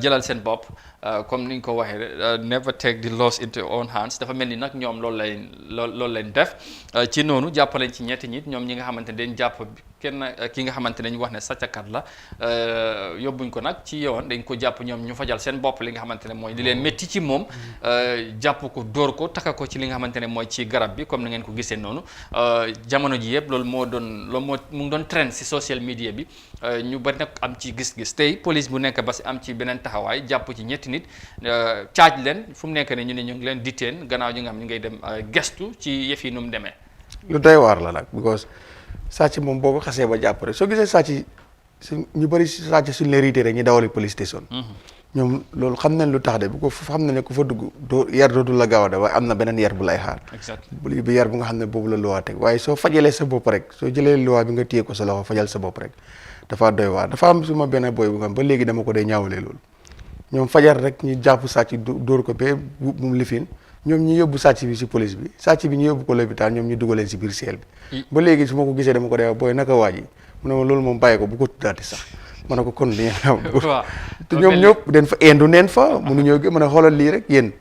jëlal seen bopp comme ni ñu ko waxee never take the laws into your own hands dafa mel ni nag ñoom loolu lañ def ci noonu jàppalañ ci ñetti nit ñoom ñi nga xamante ne dañ jàpp kenn ki nga xamante ne ñu wax ne sàccakat la yóbbuñ ko nag ci yoon dañ ko jàpp ñoom ñu fajal seen bopp li nga xamante ne mooy di leen métti ci moom jàpp ko dóor ko taka ko ci li nga xamante ne mooy ci garab bi comme ni ngeen ko gisee noonu jamono ji yëpp loolu moo mu ngi doon trend si social media bi ñu bari nag am ci gis-gis tey police bu nekk Basse am ci beneen taxawaay jàpp ci ñetti nit caaj leen fu mu nekk ne ñu ne ñu ngi leen detain gannaaw ñi nga xam ñu ngay dem gestu ci yëf yi nu mu demee. lu doy waar la nag because sàcc moom boo ko xasee ba jàpp rek soo gisee sàcc ñu bëri sàcc suñ leen riite rek ñu dawali police station. ñoom loolu xam nañ lu tax de bu ko xam na ne ku fa dugg yar dootul la gaaw a de waaye am na beneen yar bu lay xaar. bi yar bu nga xam ne boobu la loi teg waaye soo fajalee sa bopp rek soo jëlee loi bi nga téye ko sa loxo fajal sa bopp rek dafa doy waar dafa am suma benn boy bu nga xam ba léegi dama ko dee ñaawalee loolu ñoom fajar rek ñu jàpp sàcc dóor ko ba mu lifin ñoom ñu yóbbu sàcc bi si police bi sàcc bi ñu yóbbu ko lopitaan ñoom ñu dugaleen si biir seel bi ba léegi su ma ko gisee dama ko dee booy naka waa ji mu ne ma loolu moom bàyyi ko bu ko tuddaati sax ma ne ko kon li ngeen am te ñoom ñëpp den fa indu neen fa mënuñoo gën mën a xoolal lii rek yéen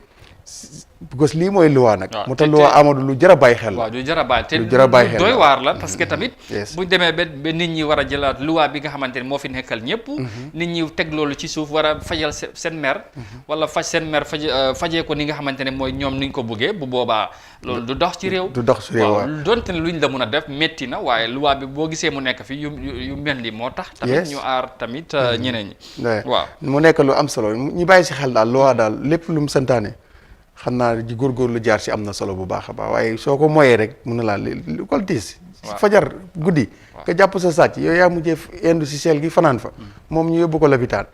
because lii mooy loi nag. waaw mu tax loi Amadou lu jar a bàyyi xel. waaw du jar a bàyyi te lu jar a bàyyi xel doy waar la parce que tamit. yes buñ demee ba nit ñi war a jëlaat loi bi nga xamante ne moo fi nekkal ñëpp. nit ñi teg loolu ci suuf war a fajal seen mer. wala faj seen mer fajee ko ni nga xamante ne mooy ñoom ni ñu ko buggee bu boobaa loolu du dox ci réew. du dox ci réew waaw donte ne luñ la mun a def métti na waaye loi bi boo gisee mu nekk fi yu mel ni moo tax. tamit ñu aar tamit ñeneen ñi. waaw mu nekk lu am solo ñu bàyyi si xel daal loi daal lépp lu mu santaane. xam naa ji góorgóorlu jaar si am na solo bu baax a baax waaye soo ko moyee rek mun na laa lu ko tiis fajar guddi nga jàpp sa sàcc yow yaa mujjee indu si seel gi fanaan fa moom ñu yóbbu ko lopitaan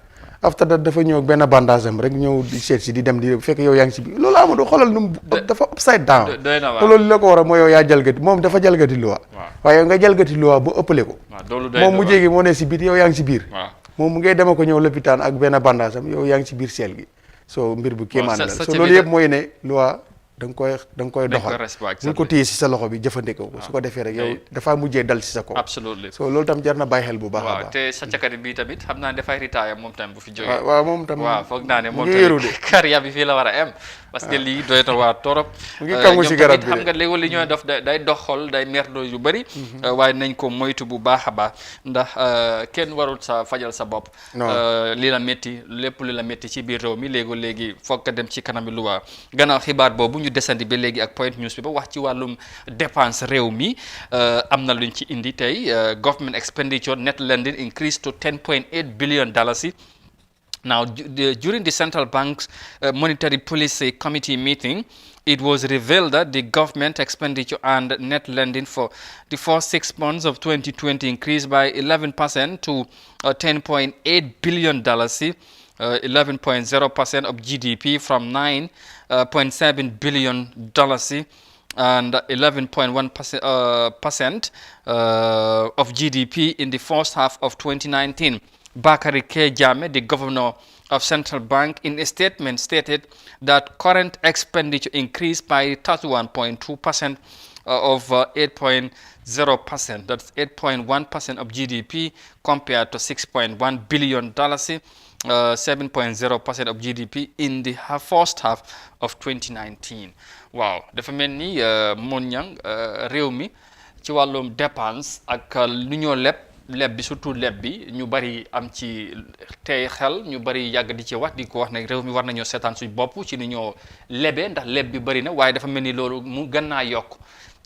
after that dafa ñëw benn bandage am rek ñëw di seet si di dem di fekk yow yaa ngi si biir loolu Amadou xoolal nu dafa upside down te loolu li la ko war a mooy yow yaa jalgati moom dafa jalgati loi waaye yow nga jalgati loi bu ëppale ko moom mu jéegi moo ne si biir yow yaa ngi si biir moom mu ngay dema ko ñëw lopitaan ak benn bandage am yow yaa ngi si biir seel gi so mbir bu kéemaan la so loolu yëpp mooy ne loi da nga koy doxal bul ko téye si sa loxo bi jëfandikoo ko su ko defee rek yow dafaa mujjee dal si sa kaw absolument so loolu tam jar na bàyyi xel bu baax a baax te sa cakari bi tamit xam naa dafay retire moom tamit bu fi jógee waaw moom tam waaw foog naa ne moom tamit carrière bi fii la war a am parce que lii doy na waa torop mu ngi kangu si garab bi xam nga léegi li ñooy def day dox xol day merdo yu bëri waaye nañ ko moytu bu baax a baax ndax kenn warul sa fajal sa bopp li la métti lépp li la métti ci biir réew mi léegi foog nga dem ci kanami luwaa gannaaw xibaar boobu ñu desandi ba léegi ak point news bi ba wax ci wàllum dépense réew mi am na luñ ci indi tey government expenditure net lending increased to $10.8 billion. Now, during the central bank's monetary policy committee meeting, it was revealed that the government expenditure and net lending for the first 6 months of 2020 increased by 11% to $10.8 billion, 11.0% of GDP from $9.7 billion and 11.1% of GDP in the first half of 2019. Bakari K. Jame, the governor of Central Bank, in a statement stated that current expenditure increased by 31.2% of 8.0%. That's 8.1% of GDP compared to $6.1 billion, 7.0% of GDP in the first half of 2019. Wow, dafa mel ni mon ñang réew mi ci wàllum dépense ak lu ñoo leb bi surtout leb bi ñu bari am ci tey xel ñu bari yàgg di ci wax di ko wax ne réew mi war nañoo seetaan suñ bopp ci ni ñoo lebee ndax leb bi bari na waaye dafa mel ni loolu mu gën naa yokk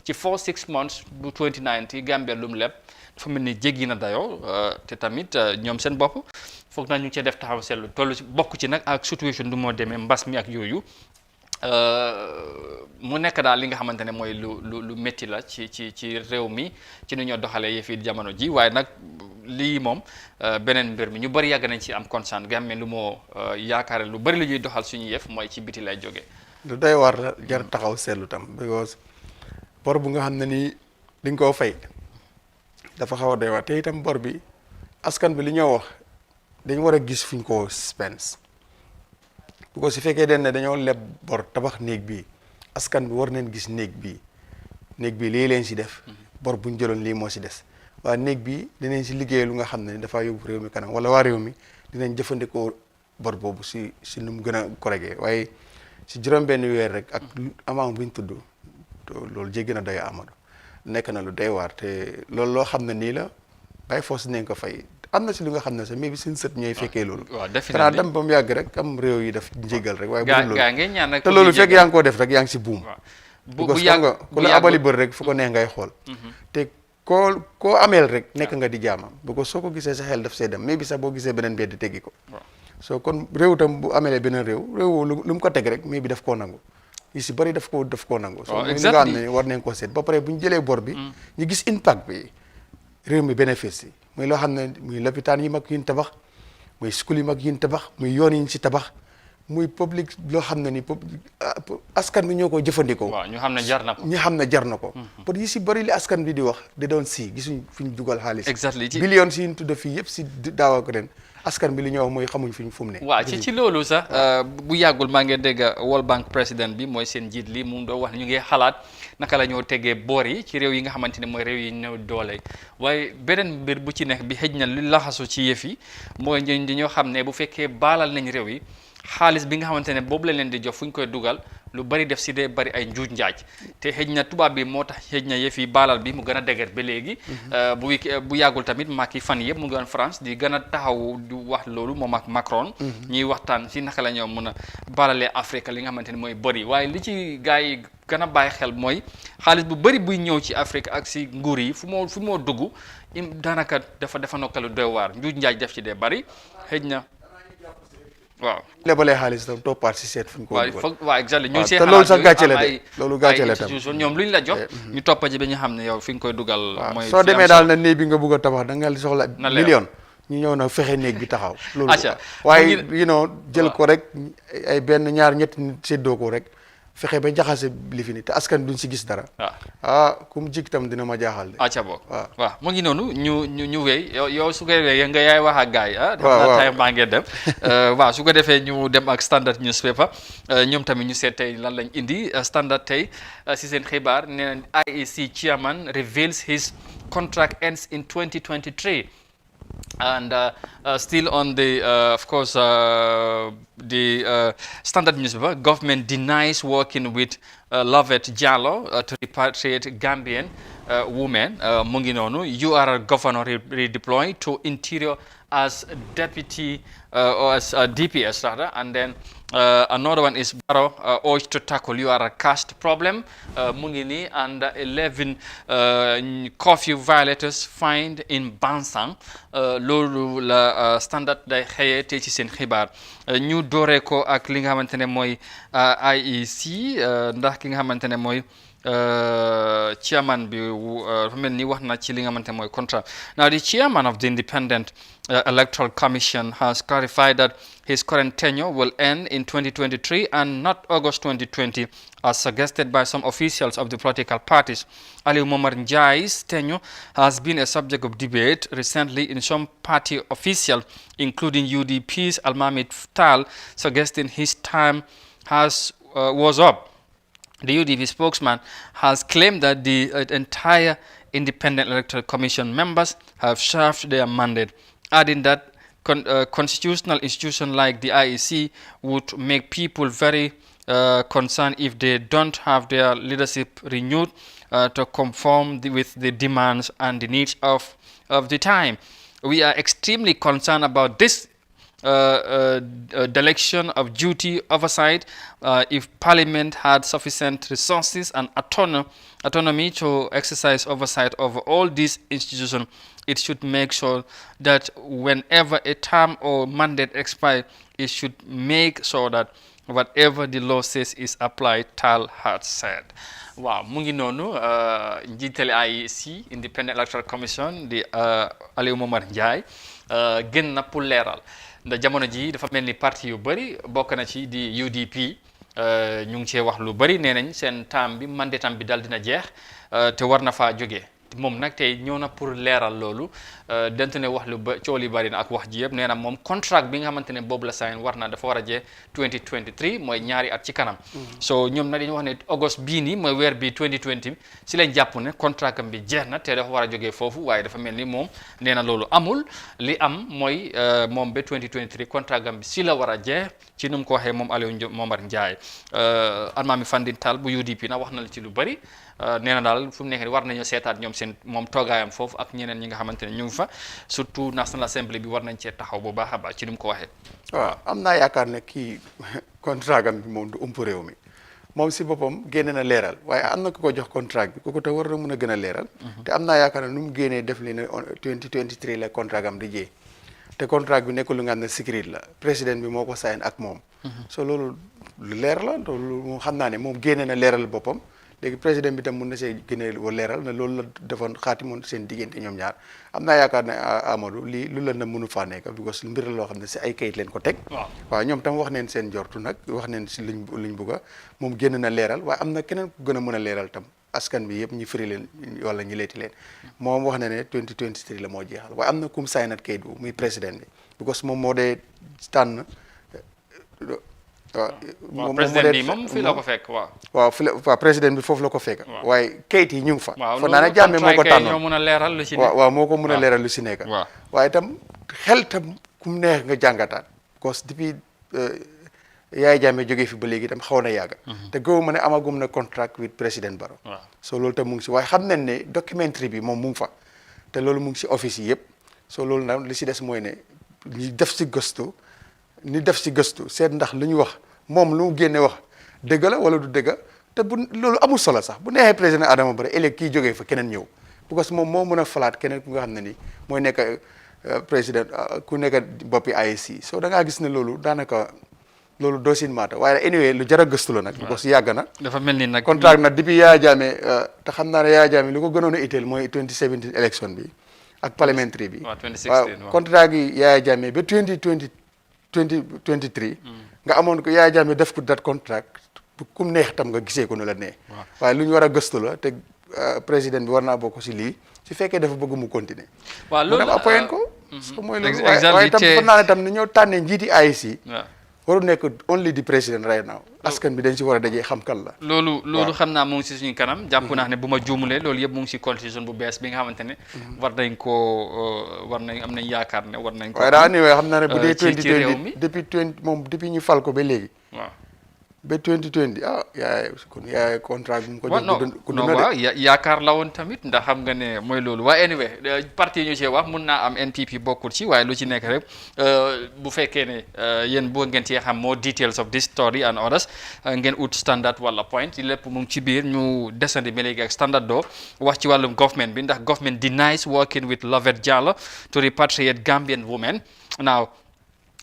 ci 6 months bu 2019 Gambia lum leb dafa mel ni jéggi na dayoo te tamit ñoom seen bopp foog naa ñu cee def taxaw seetlu toll ci bokk ci nag ak situation du moo demee mbas mi ak yooyu mu nekk daal li nga xamante ne mooy lu métti la ci réew mi ci ni ñoo doxalee yëf yi jamono ji waaye nag lii moom beneen mbir mi ñu bëri yàgg nañ ci am conscience nga xam ne lu moo yaakaare lu bëri lu ñuy doxal suñu yëf mooy ci biti lay jógee. lu doy war la jar taxaw seetlu tam because bor bu nga xam ne nii di nga koo fay dafa xaw a doy war te itam bor bi askan bi li ñoo wax dañ war a gis fuñ ko spends bu ko su fekkee den ne dañoo leb bor tabax néeg bi askan bi war nañ gis néeg bi lii leen si def bor buñ jëloon lii moo si des waaye néeg bi dinañ si liggéey lu nga xam ne dafaa yóbbu réew mi kanam wala waa réew mi dinañ jëfandikoo bor boobu si nu mu gën a corrigé waaye si juróom-benn weer rek ak amount buñ tudd loolu jéggi na doy Amadou nekk na lu doy waar te loolu loo xam ne nii la bàyyi force nañ ko fay am na si lu nga xam ne sax mais bi suñu sët ñooy fekkee loolu xanaa dem ba mu yàgg rek am réew yi def njégal rek waaye bu loolu te loolu fekk yaa ngi koo def rek yaa ngi si buum bu yàgg ku la abali bër rek fu ko neex ngay xool te koo ameel rek nekk nga di jaamam bu ko soo ko gisee sa xel daf see dem mais bi sax boo gisee beneen bedd teggi ko soo kon réew tam bu amelee beneen réew lu mu ko teg rek mais bi daf koo nangu yi si bëri daf koo nangu soo li nga xam ne war nañ koo seet ba pare bu ñu jëlee bor bi ñu gis impact bi réew mi bénéfice yi muy loo xam ne muy lopitaan yi mag yi ñu tabax muy school yi mag yi ñu tabax muy yoon yi ñu si tabax muy public loo xam ne ni askan bi ñoo ko jëfandikoo. waaw ñu xam ne jar na ko. ñu xam ne jar na ko. parce que yi si bëri li askan bi di wax di doon si gisuñ fi ñu dugal xaalis. exactly billion si ñu tudd fii yëpp si daaw ak ren askan bi li ñoo wax mooy xamuñ fu mu ne. waaw ci loolu sax bu yàggul maa ngi dégg World Bank président bi mooy seen njiit li mu doon wax ne ñu ngi xalaat naka la ñoo tegee boor yi ci réew yi nga xamante ne mooy réew yi ñëw doole waaye beneen mbir bu ci nekk bi xëj na li laxasu ci yëf yi mooy ñoo xam ne bu fekkee baalal nañ réew yi xaalis bi nga xamante ne boobu lañ leen di jox fu ñu koy dugal lu bari def si dee bari ay njuuj njaaj te xëj na tubaab bi moo tax xëj na yëf yi baalal bi mu gën a dëgër ba léegi bu yàggul tamit Macky fan yëpp mu ngi woon France di gën a taxaw di wax loolu moom ak Macron ñuy waxtaan si naka la ñoo mën a baalalee Afrique li nga xamante ne mooy bëri waaye li ci gars yi gën a bàyyi xel mooy xaalis bu bëri buy ñëw ci Afrique ak si nguur yi fu moo dugg daanaka dafa nokkalu doy waar njuuj njaaj def ci dee bari xëj na waaw lebalee xaalis tam toppaat si seet fu ñu ko dugal waaw exactement ñu see te loolu sax gàcce la de loolu gàcce la tam ñoom lu ñu la jox ñu toppa ji ba ñu xam ne yow fi nga koy dugal mooy soo demee daal na néeg bi nga bëgg a tabax da nga soxla million ñu ñëw na fexe néeg bi taxaw loolu waaye jël ko rek ay benn ñaar ñetti nit séddoo ko rek fexe ba jaxase li fi ni te askan duñ si gis dara ku mu jik tam dina ma jaaxal de acca boog waaw mu ngi noonu ñu wéy yow su ko defee nga yaay wax ak gars yi def na time baa ngeen dem waaw su ko defee ñu dem ak Standard newspaper ñoom tamit ñu seet tey lan lañ indi Standard tey si seen xibaar nee na IEC chairman reveals his contract ends in 2023 and still on the of course the Standard newspaper, government denies working with Lovett Jallow to repatriate Gambian women. Munginonu, URL governor redeployed to Interior as deputy or as DPS rather, and then another one is Barrow urged to tackle URL caste problem. Mungini and 11 curfew violators fined in Bansang. Lolu la Standard day xeye te ci seen xibaar ñu dooree ko ak li nga xamante ne mooy IEC ndax ki nga xamante ne mooy chairman bi mel ni wax na ci li nga xamante ne mooy contract. Now the chairman of the Independent Electoral Commission has clarified that his current tenure will end in 2023 and not August 2020 as suggested by some officials of the political parties. Alieu Momar Njai's tenure has been a subject of debate recently in some party officials, including UDP's Almamid Tal, suggesting his time was up. The UDP spokesman has claimed that the entire Independent Electoral Commission members have served their mandate, adding that constitutional institution like the IEC would make people very concerned if they don't have their leadership renewed to conform with the demands and the needs of the time. We are extremely concerned about this dereliction of duty oversight. If Parliament had sufficient resources and autonomy to exercise oversight over all these institutions, it should make sure that whenever a term or mandate expires, it should make sure that whatever the law says is applied, Tal had said. Waaw mu ngi noonu njiitali IEC Independent Electoral Commission di Alieu Momar Njie gën na pour leeral ndax jamono ji dafa mel ni parti yu bëri bokk na ci di UDP ñu ngi cee wax lu bëri nee nañ seen taam bi mandatam bi dal dina jeex te war na faa jógee moom nag tey ñëw na pour leeral loolu dent ne wax lu ba cool yi bari na ak wax ji yëpp nee na moom contract bi nga xamante ne boobu la sign war na dafa war a jeex 2023 mooy ñaari at ci kanam so ñoom nag dañu wax ne August bii nii mooy weer bi 2020 si lañ jàpp ne contract am bi jeex na te dafa war a jógee foofu waaye dafa mel ni moom nee na loolu amul li am mooy moom ba 2023 contract am bi si la war a jeex ci nu mu ko waxee moom Alieu Momar Njie Almami Fanding Tall bu UDP nag wax na la ci lu bari nee na daal fu mu nekk war nañoo seetaat ñoom seen moom toogaayam foofu ak ñeneen ñi nga xamante ne ñu ngi fa surtout National Assembly bi war nañ cee taxaw bu baax a baax ci ni mu ko waxee. waaw am naa yaakaar ne kii contrat am bi moom du ump réew mi moom si boppam génne na leeral waaye am na ku ko jox contrat bi kooku te war na mën a gën a leeral. te am naa yaakaar ne nu mu génnee def li ne 2023 la contrat am di jee te contrat bi nekkul lu nga xam ne secret la président bi moo ko sign ak moom. so loolu lu leer la loolu moom xam naa ne moom génne na leeral boppam. léegi président bi tam mun na see gën a leeral ne loolu la defoon xaatimoon seen diggante ñoom ñaar am naa yaakaar ne Amadou lii lu la na mënu faa nekk because mbir la loo xam ne si ay kayit leen ko teg waaw ñoom tam wax neen seen jortu nag wax neen si luñ bugga moom génn na leeral waaye am na keneen ku gën a mën a leeral tam askan bi yëpp ñi firi leen wala ñi leeti leen moom wax na ne 2023 la moo jeexal waaye am na kum saynat kayit bu muy président bi because moom moo dee tànn waaw président bi moom fii la ko fekk waaw président bi foofu la ko fekk waaye kayit yi ñu ngi fa fa naa ne jàmme moo ko tànnoon ñoo mën a leeral lu si nekk waaw moo ko mën a leeral lu si nekk waaye itam xel tam ku mu neex nga jàngataat parce que depuis Yaya Jammeh jógee fi ba léegi itam xaw na yàgg te gëwuma ne amagum na contract with président Barrow so loolu tam mu ngi si waaye xam nañ ne documentary bi moom mu ngi fa te loolu mu ngi si office yi yëpp so loolu nag li si des mooy ne ñu def si gëstu seet ndax lu ñu wax moom lu mu génne wax dëgg la wala du dëgg te bu loolu amul solo sax bu neexee président Adama Barrow ëllëg kii jógee fa keneen ñëw parce que moom moo mën a falaat keneen ku nga xam ne ni mooy nekk président ku nekk boppi IEC so da ngaa gis ne loolu daanaka loolu doosin maata waaye anyway lu jar a gëstu la nag parce que yàgg na dafa mel ni nag contrat nag depuis Yaya Jammeh te xam naa ne Yaya Jammeh lu ko gënoon a itteel mooy 2017 élection bi ak parliamentary bi waaw contrat gi Yaya Jammeh ba 2023 nga amoon ko Yaya Jammeh def ko dat contrat kum neex tam nga gisee ko nu la nee waaye lu ñu war a gëstu la te président bi war naa bokk si lii su fekkee dafa bëgg mu continuer waaw loolu dama appoint ko so mooy loolu waaye tam xam naa ne tam ni ñoo tànnee njiiti IEC waru nekk only di président right now askan bi dañ si war a dajee xam kan la loolu xam naa mu ngi si suñu kanam jàpp naa ne bu ma juumulee loolu yëpp mu ngi si constitution bu bees bi nga xamante ne war nañ am nañ yaakaar ne war nañ ko waaye daa anyway xam naa ne bu dee 2020 depuis ñu fal ko ba léegi waaw ba 2020 yaay contrat bi mu ko jox waaw yaakaar la woon tamit ndax xam nga ne mooy loolu waaye anyway parti yi ñu ci wax mun naa am NPP bokkul ci waaye lu ci nekk rek bu fekkee ne yéen boo ngeen cee xam more details of this story and others ngeen ut standard wala point lépp mu ngi ci biir ñu desandi ba léegi ak standard doo wax ci wàllum government bi ndax government denies working with Lovett Jallow to repatriate Gambian women. Now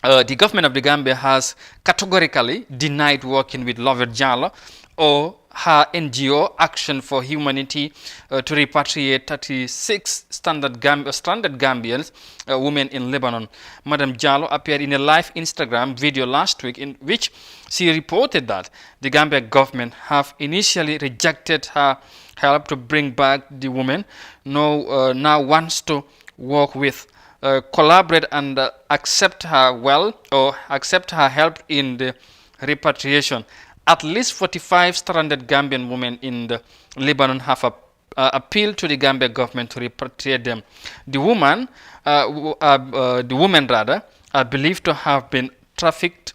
the government of the Gambia has categorically denied working with Lovett Jallow or her NGO Action for Humanity to repatriate 36 stranded Gambians women in Lebanon. Madam Jallow appeared in a live Instagram video last week in which she reported that the Gambia government have initially rejected her help to bring back the women, now wants to work with, collaborate and accept her help in the repatriation. At least 45 stranded Gambian women in the Lebanon have appealed to the Gambia government to repatriate them. The women are believed to have been trafficked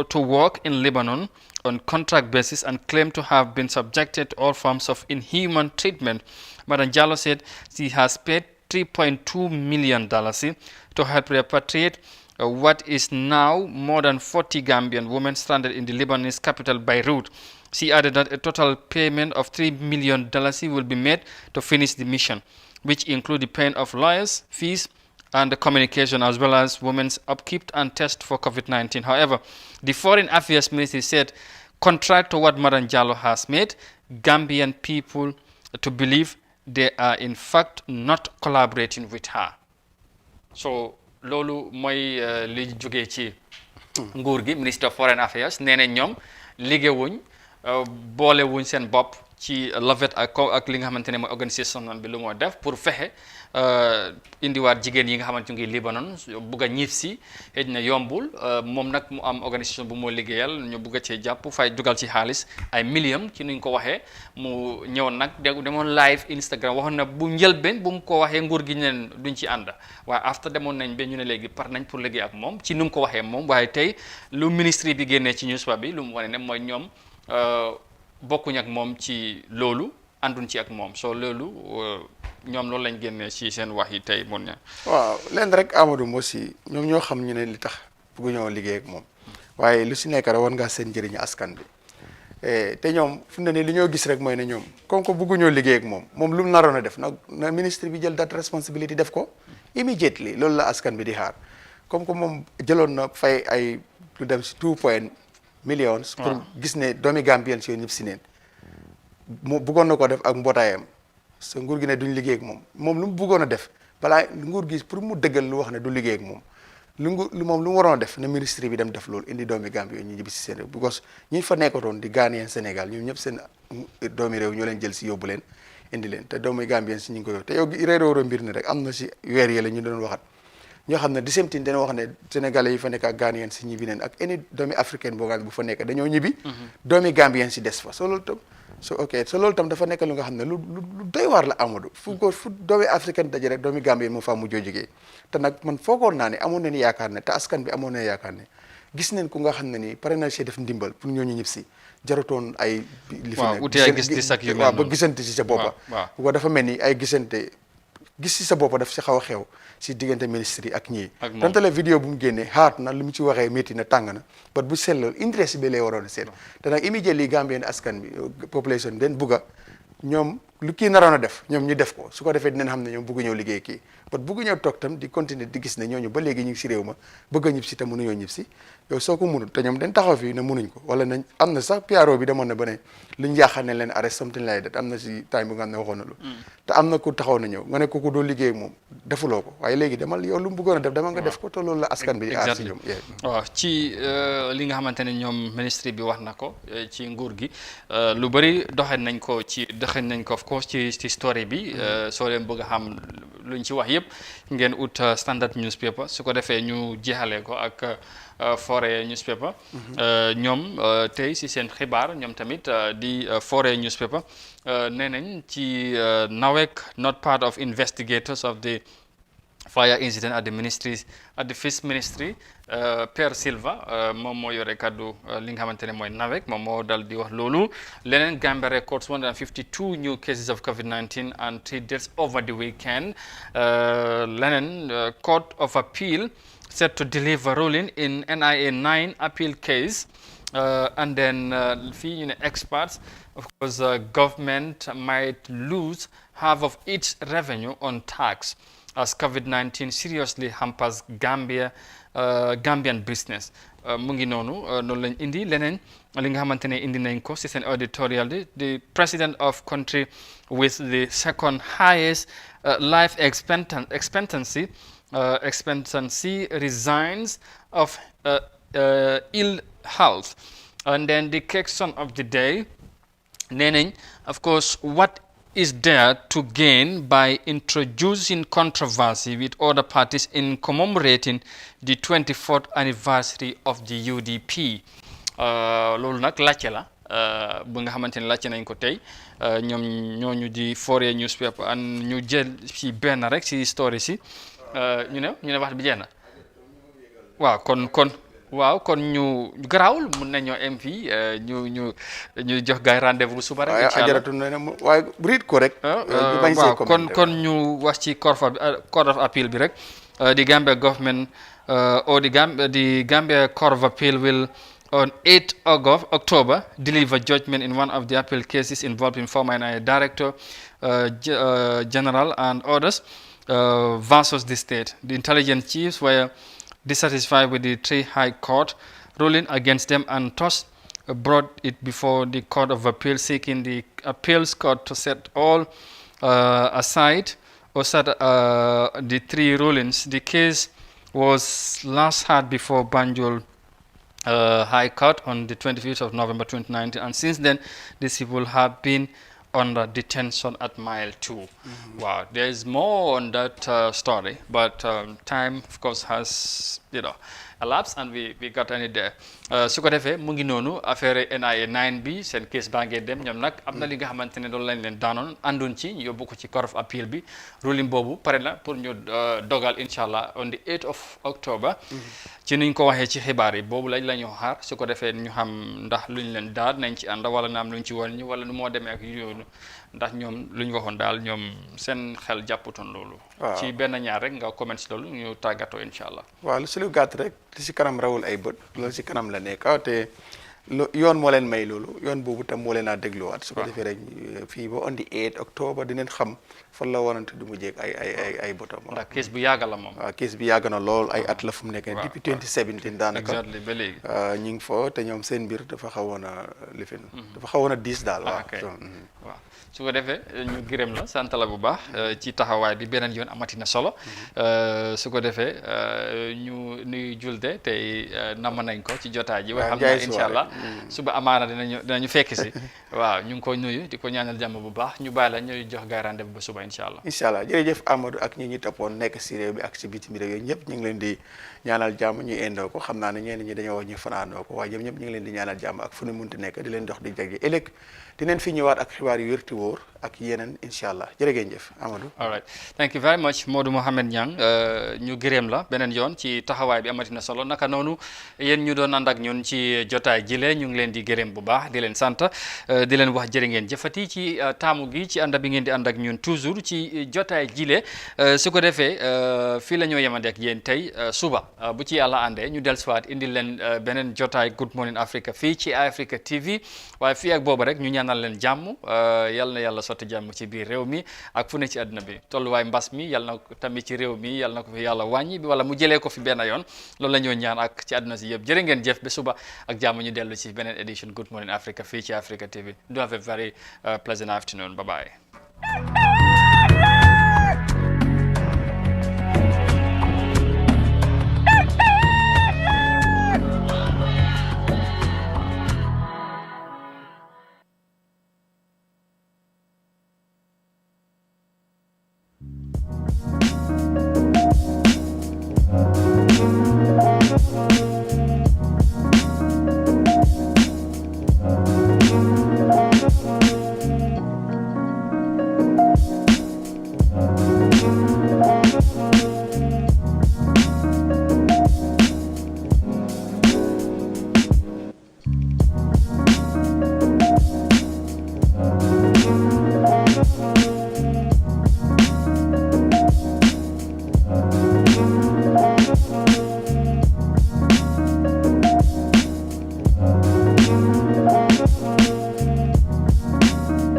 to work in Lebanon on contract basis and claim to have been subjected to all forms of inhuman treatment. Madam Jallow said she has paid $3.2 million to help repatriate what is now more than 40 Gambian women stranded in the Lebanese capital Beirut. She added that a total payment of $3 million will be made to finish the mission, which include the paying of lawyers, fees, and the communication, as well as women's upkeep and test for COVID-19. However, the Foreign Affairs Ministry said, contrary to what Madam Jallow has made Gambian people to believe, they are in fact not collaborating with her. So loolu mooy li jógee ci nguur gi Minister of Foreign Affairs nee na ñoom liggéeyuñ boolewuñ seen bopp ci Lovett ak li nga xamante ne mooy organisation bi lu moo def pour fexe indiwaat jigéen yi nga xamante ngi Libanon bugg a ñiif si xëy na yombul moom nag mu am organisation bu moo liggéeyal ñu bugg a cee jàpp fay dugal ci xaalis ay millions ci nuñ ko waxee mu ñëwoon nag demoon live Instagram waxoon na bu njëlbeen bu mu ko waxee nguur gi ñeneen duñ ci ànd waaye after demoon nañ ba ñu ne léegi par nañ pour liggéey ak moom ci nu mu ko waxee moom waaye tey lu ministre bi génnee ci news bi lu mu wane ne mooy ñoom bokkuñ ak moom ci loolu ànduñ ci ak moom soo loolu ñoom loolu lañ génnee ci seen wax yi tey mun na waaw leen rek Amadou moo si ñoom ñoo xam ñu ne li tax bëggu ñoo liggéey ak moom waaye lu si nekk rek war ngaa seen njëriñu askan bi te ñoom fu mu ne nii li ñoo gis rek mooy ne ñoom comme que bëggu ñoo liggéey ak moom lu mu naroon a def na ministre bi jël date responsabilité def ko immediately loolu la askan bi di xaar comme que moom jëloon na fay ay lu dem si 2 millions pour gis ne doomi Gambien si yoon ñëpp si neen mu bëggoon na ko def ak mbootaayam sa nguur gi ne duñ liggéey ak moom lu mu bëggoon a def balaa nguur gi pour mu dëggal lu wax ne du liggéey ak moom lu mu waroon a def na ministre bi dem def loolu indi doomi Gambie yooyu ñu ñibbi si seen réew because ñi fa nekkatoon di Ghanaian Sénégal ñoom ñëpp seen doomi réew ñoo leen jël si yóbbu leen indi leen te doomi Gambien si ñu ngi ko yow te yow réeróoro mbir ni rek am na si weer yi la ñu doon waxat ñoo xam ne di same thing dañoo wax ne sénégalais yi fa nekk ak Ghanaian si ñibbi neen ak any doomi africaine boo xam ne bu fa nekk dañoo ñibbi doomi Gambien si des fa so loolu tam dafa nekk lu nga xam ne lu doy waar la Amadou fu doomi africaine daje rek doomi Gambien moo fa mujjoo jógee te nag man foogoon naa ne amoon nañu yaakaar ne te askan bi amoon nañu yaakaar ne gis neen ku nga xam ne nii pare na see def ndimbal pour ñooñu ñëpp si jarutoon ay li fi waaw uti ay gis-gis ak yu mel waaw ba noonu. gisante si sa boppa waaw. bu ko dafa mel ni ay gisante gis si sa boppa daf si xaw a xew si diggante ministre yi ak ñii Ak moom. donte la vidéo bu mu génnee xaat na lu mu ci waxee métti na tàng na but bu sellal interest bi lay waroon a seet te nag immediately Gambien askan bi population den bugga ñoom lu kii naroon a def ñoom ñu def ko su ko defee dinañ xam ne ñoom bugg ñëw liggéey kii but bugg ñëw toog tam di continuer di gis ne ñooñu ba léegi ñu ngi si réew ma bëgg a ñib si te mënuñoo ñib si yow soo ko mënul te ñoom dañ taxaw fii ne mënuñ ko wala nañ am na sax PRO bi demoon na ba ne luñ yaaxal ne leen arrest something like that am na si time bu nga xam ne waxoon na lu te am na ku taxaw na ñëw nga ne kooku doo liggéey ak moom defuloo ko waaye léegi demal yow lu mu bëggoon a def demal nga def ko te loolu la askan bi di aar si ñoom waaw ci li nga xamante ne ñoom ministre bi wax na ko ci nguur gi lu bëri doxee nañ ko of course ci story bi soo leen bëgg a xam luñ ci wax yëpp ngeen ut standard newspaper su ko defee ñu jeexalee ko ak Foroyaa newspaper ñoom tey si seen xibaar ñoom tamit di Foroyaa newspaper nee nañ ci NAWEC not part of investigators of the fire incident at the Fish Ministry Pierre Silva moom moo yore kaddu li nga xamante ne mooy NAWEC moom moo dal di wax loolu leneen Gambia records 152 new cases of COVID-19 and 3 deaths over the weekend leneen Court of Appeal set to deliver ruling in NIA 9 appeal case and then fii ñu ne experts of course government might lose half of its revenue on tax as COVID-19 seriously hampers Gambian business mu ngi noonu lañ indi leneen li nga xamante ne indi nañ ko ci seen editorial the president of country with the second highest life expectancy resigns of ill health and then the question of the day nee nañ of course what is there to gain by introducing controversy with other parties in commemorating the 24th anniversary of the UDP loolu nag laajte la bu nga xamante ne laajte nañ ko tey ñoom ñooñu di Foroyaa newspaper and ñu jël ci benn rek ci story si ñu ne wax bi jeex na waaw kon ñu garaawul mun nañoo am fii ñu jox gaay rendez-vous suba rek incha allah waaye read ko rek waaw kon ñu wax ci court of appeal bi rek the Gambia government or the Gambia Court of Appeal will on 8th October deliver judgment in one of the appeal cases involving former NIA Director General and others versus the state. The intelligence chiefs were dissatisfied with the three high court ruling against them and thus brought it before the Court of Appeal, seeking the appeals court to set all aside or set the three rulings. The case was last heard before Banjul High Court on the 25th of November 2019, and since then these people have been under detention at Mile 2. Wow, there is more on that story, but time of course has elapsed and we got any there. Su ko defee mu ngi noonu affaire NIA 9 bi seen case baa ngee dem ñoom nag am na li nga xamante ne loolu lañ leen daanoon àndoon ci ñu yóbbu ko ci Court of Appeal bi ruling boobu pare na pour ñu dogal incha allah on the 8th of October ci niñ ko waxee ci xibaar yi boobu lañ la ñu xaar su ko defee ñu xam ndax luñ leen daal nañ ci ànd wala naam luñ ci woon ñu wala nu moo demee ak yoonu ndax ñoom lu ñu waxoon daal ñoom seen xel jàpputoon loolu. ci benn ñaar rek nga comment si loolu ñu tàggatoo incha allah. waaw lu si lu gàtt rek li si kanam rawul ay bët loolu si kanam la nekk te yoon moo leen may loolu yoon boobu tam moo leen a dégluwaat. su ko defee rek fii ba on the 8 octobre dinañ xam fan la warante du mu jéeg ay bëtam. ndax kees bu yàgg la moom. waaw kees bi yàgg na lool ay at la fu mu nekk nii depuis 2017 daanaka. exactly ba léegi. ñu ngi fa te ñoom seen mbir dafa xawoon a lifin. dafa xawoon a diis daal. waaw su ko defee ñu gërëm la sant la bu baax ci taxawaay bi beneen yoon amati na solo su ko defee ñu nuyu julde tey nam nañ ko ci jotaay ji. waaw xam naa incha allah suba amaana dinañu fekk si. waaw ñu ngi ko nuyu di ko ñaanal jàmm bu baax ñu bàyyi la ñuy jox gaay rendez-vous ba suba incha allah. incha allah jërëjëf Amadou ak ñi ñu toppoon nekk si réew bi ak si bitim réew yooyu ñëpp ñu ngi leen di ñaanal jàmm ñu indoo ko xam naa ne ñenn ñi dañoo wax ñu fanaanoo ko waaye ñëpp ñu ngi leen di ñaanal jàmm ak fu ñu munti nekk di leen dox di jege ëllëg dinañ fi ñëwaat ak xibaar yu wér seeti wóor ak yeneen incha allah jërë ngeen jëf Amadou. all right thank you very much Modou Mohamed Niang ñu gërëm la beneen yoon ci taxawaay bi amati na solo naka noonu yéen ñu doon ànd ak ñun ci jotaay jile ñu ngi leen di gërëm bu baax di leen sant di leen wax jërë ngeen jëfati ci taamu gi ci ànd bi ngeen di ànd ak ñun toujours ci jotaay jile su ko defee fii la ñoo yemande ak yéen tey suba bu ci yàlla àndee ñu dellusiwaat indi leen beneen jotaay Good Morning Africa fii ci Africa TV waaye fii ak boobu rek ñu ñaanal leen jàmm yal na yàlla sotti jàmm ci biir réew mi ak fu ne ci àdduna bi tolluwaay mbas mi yal na ko tamit ci réew mi yal na ko fi yàlla wàññi bi wala mu jëlee ko fi benn yoon loolu la ñoo ñaan ak ci àdduna si yëpp jërë ngeen jëf ba suba ak jàmm ñu dellu ci beneen edition Good Morning Africa fii ci Africa TV do have a very pleasant afternoon bye bye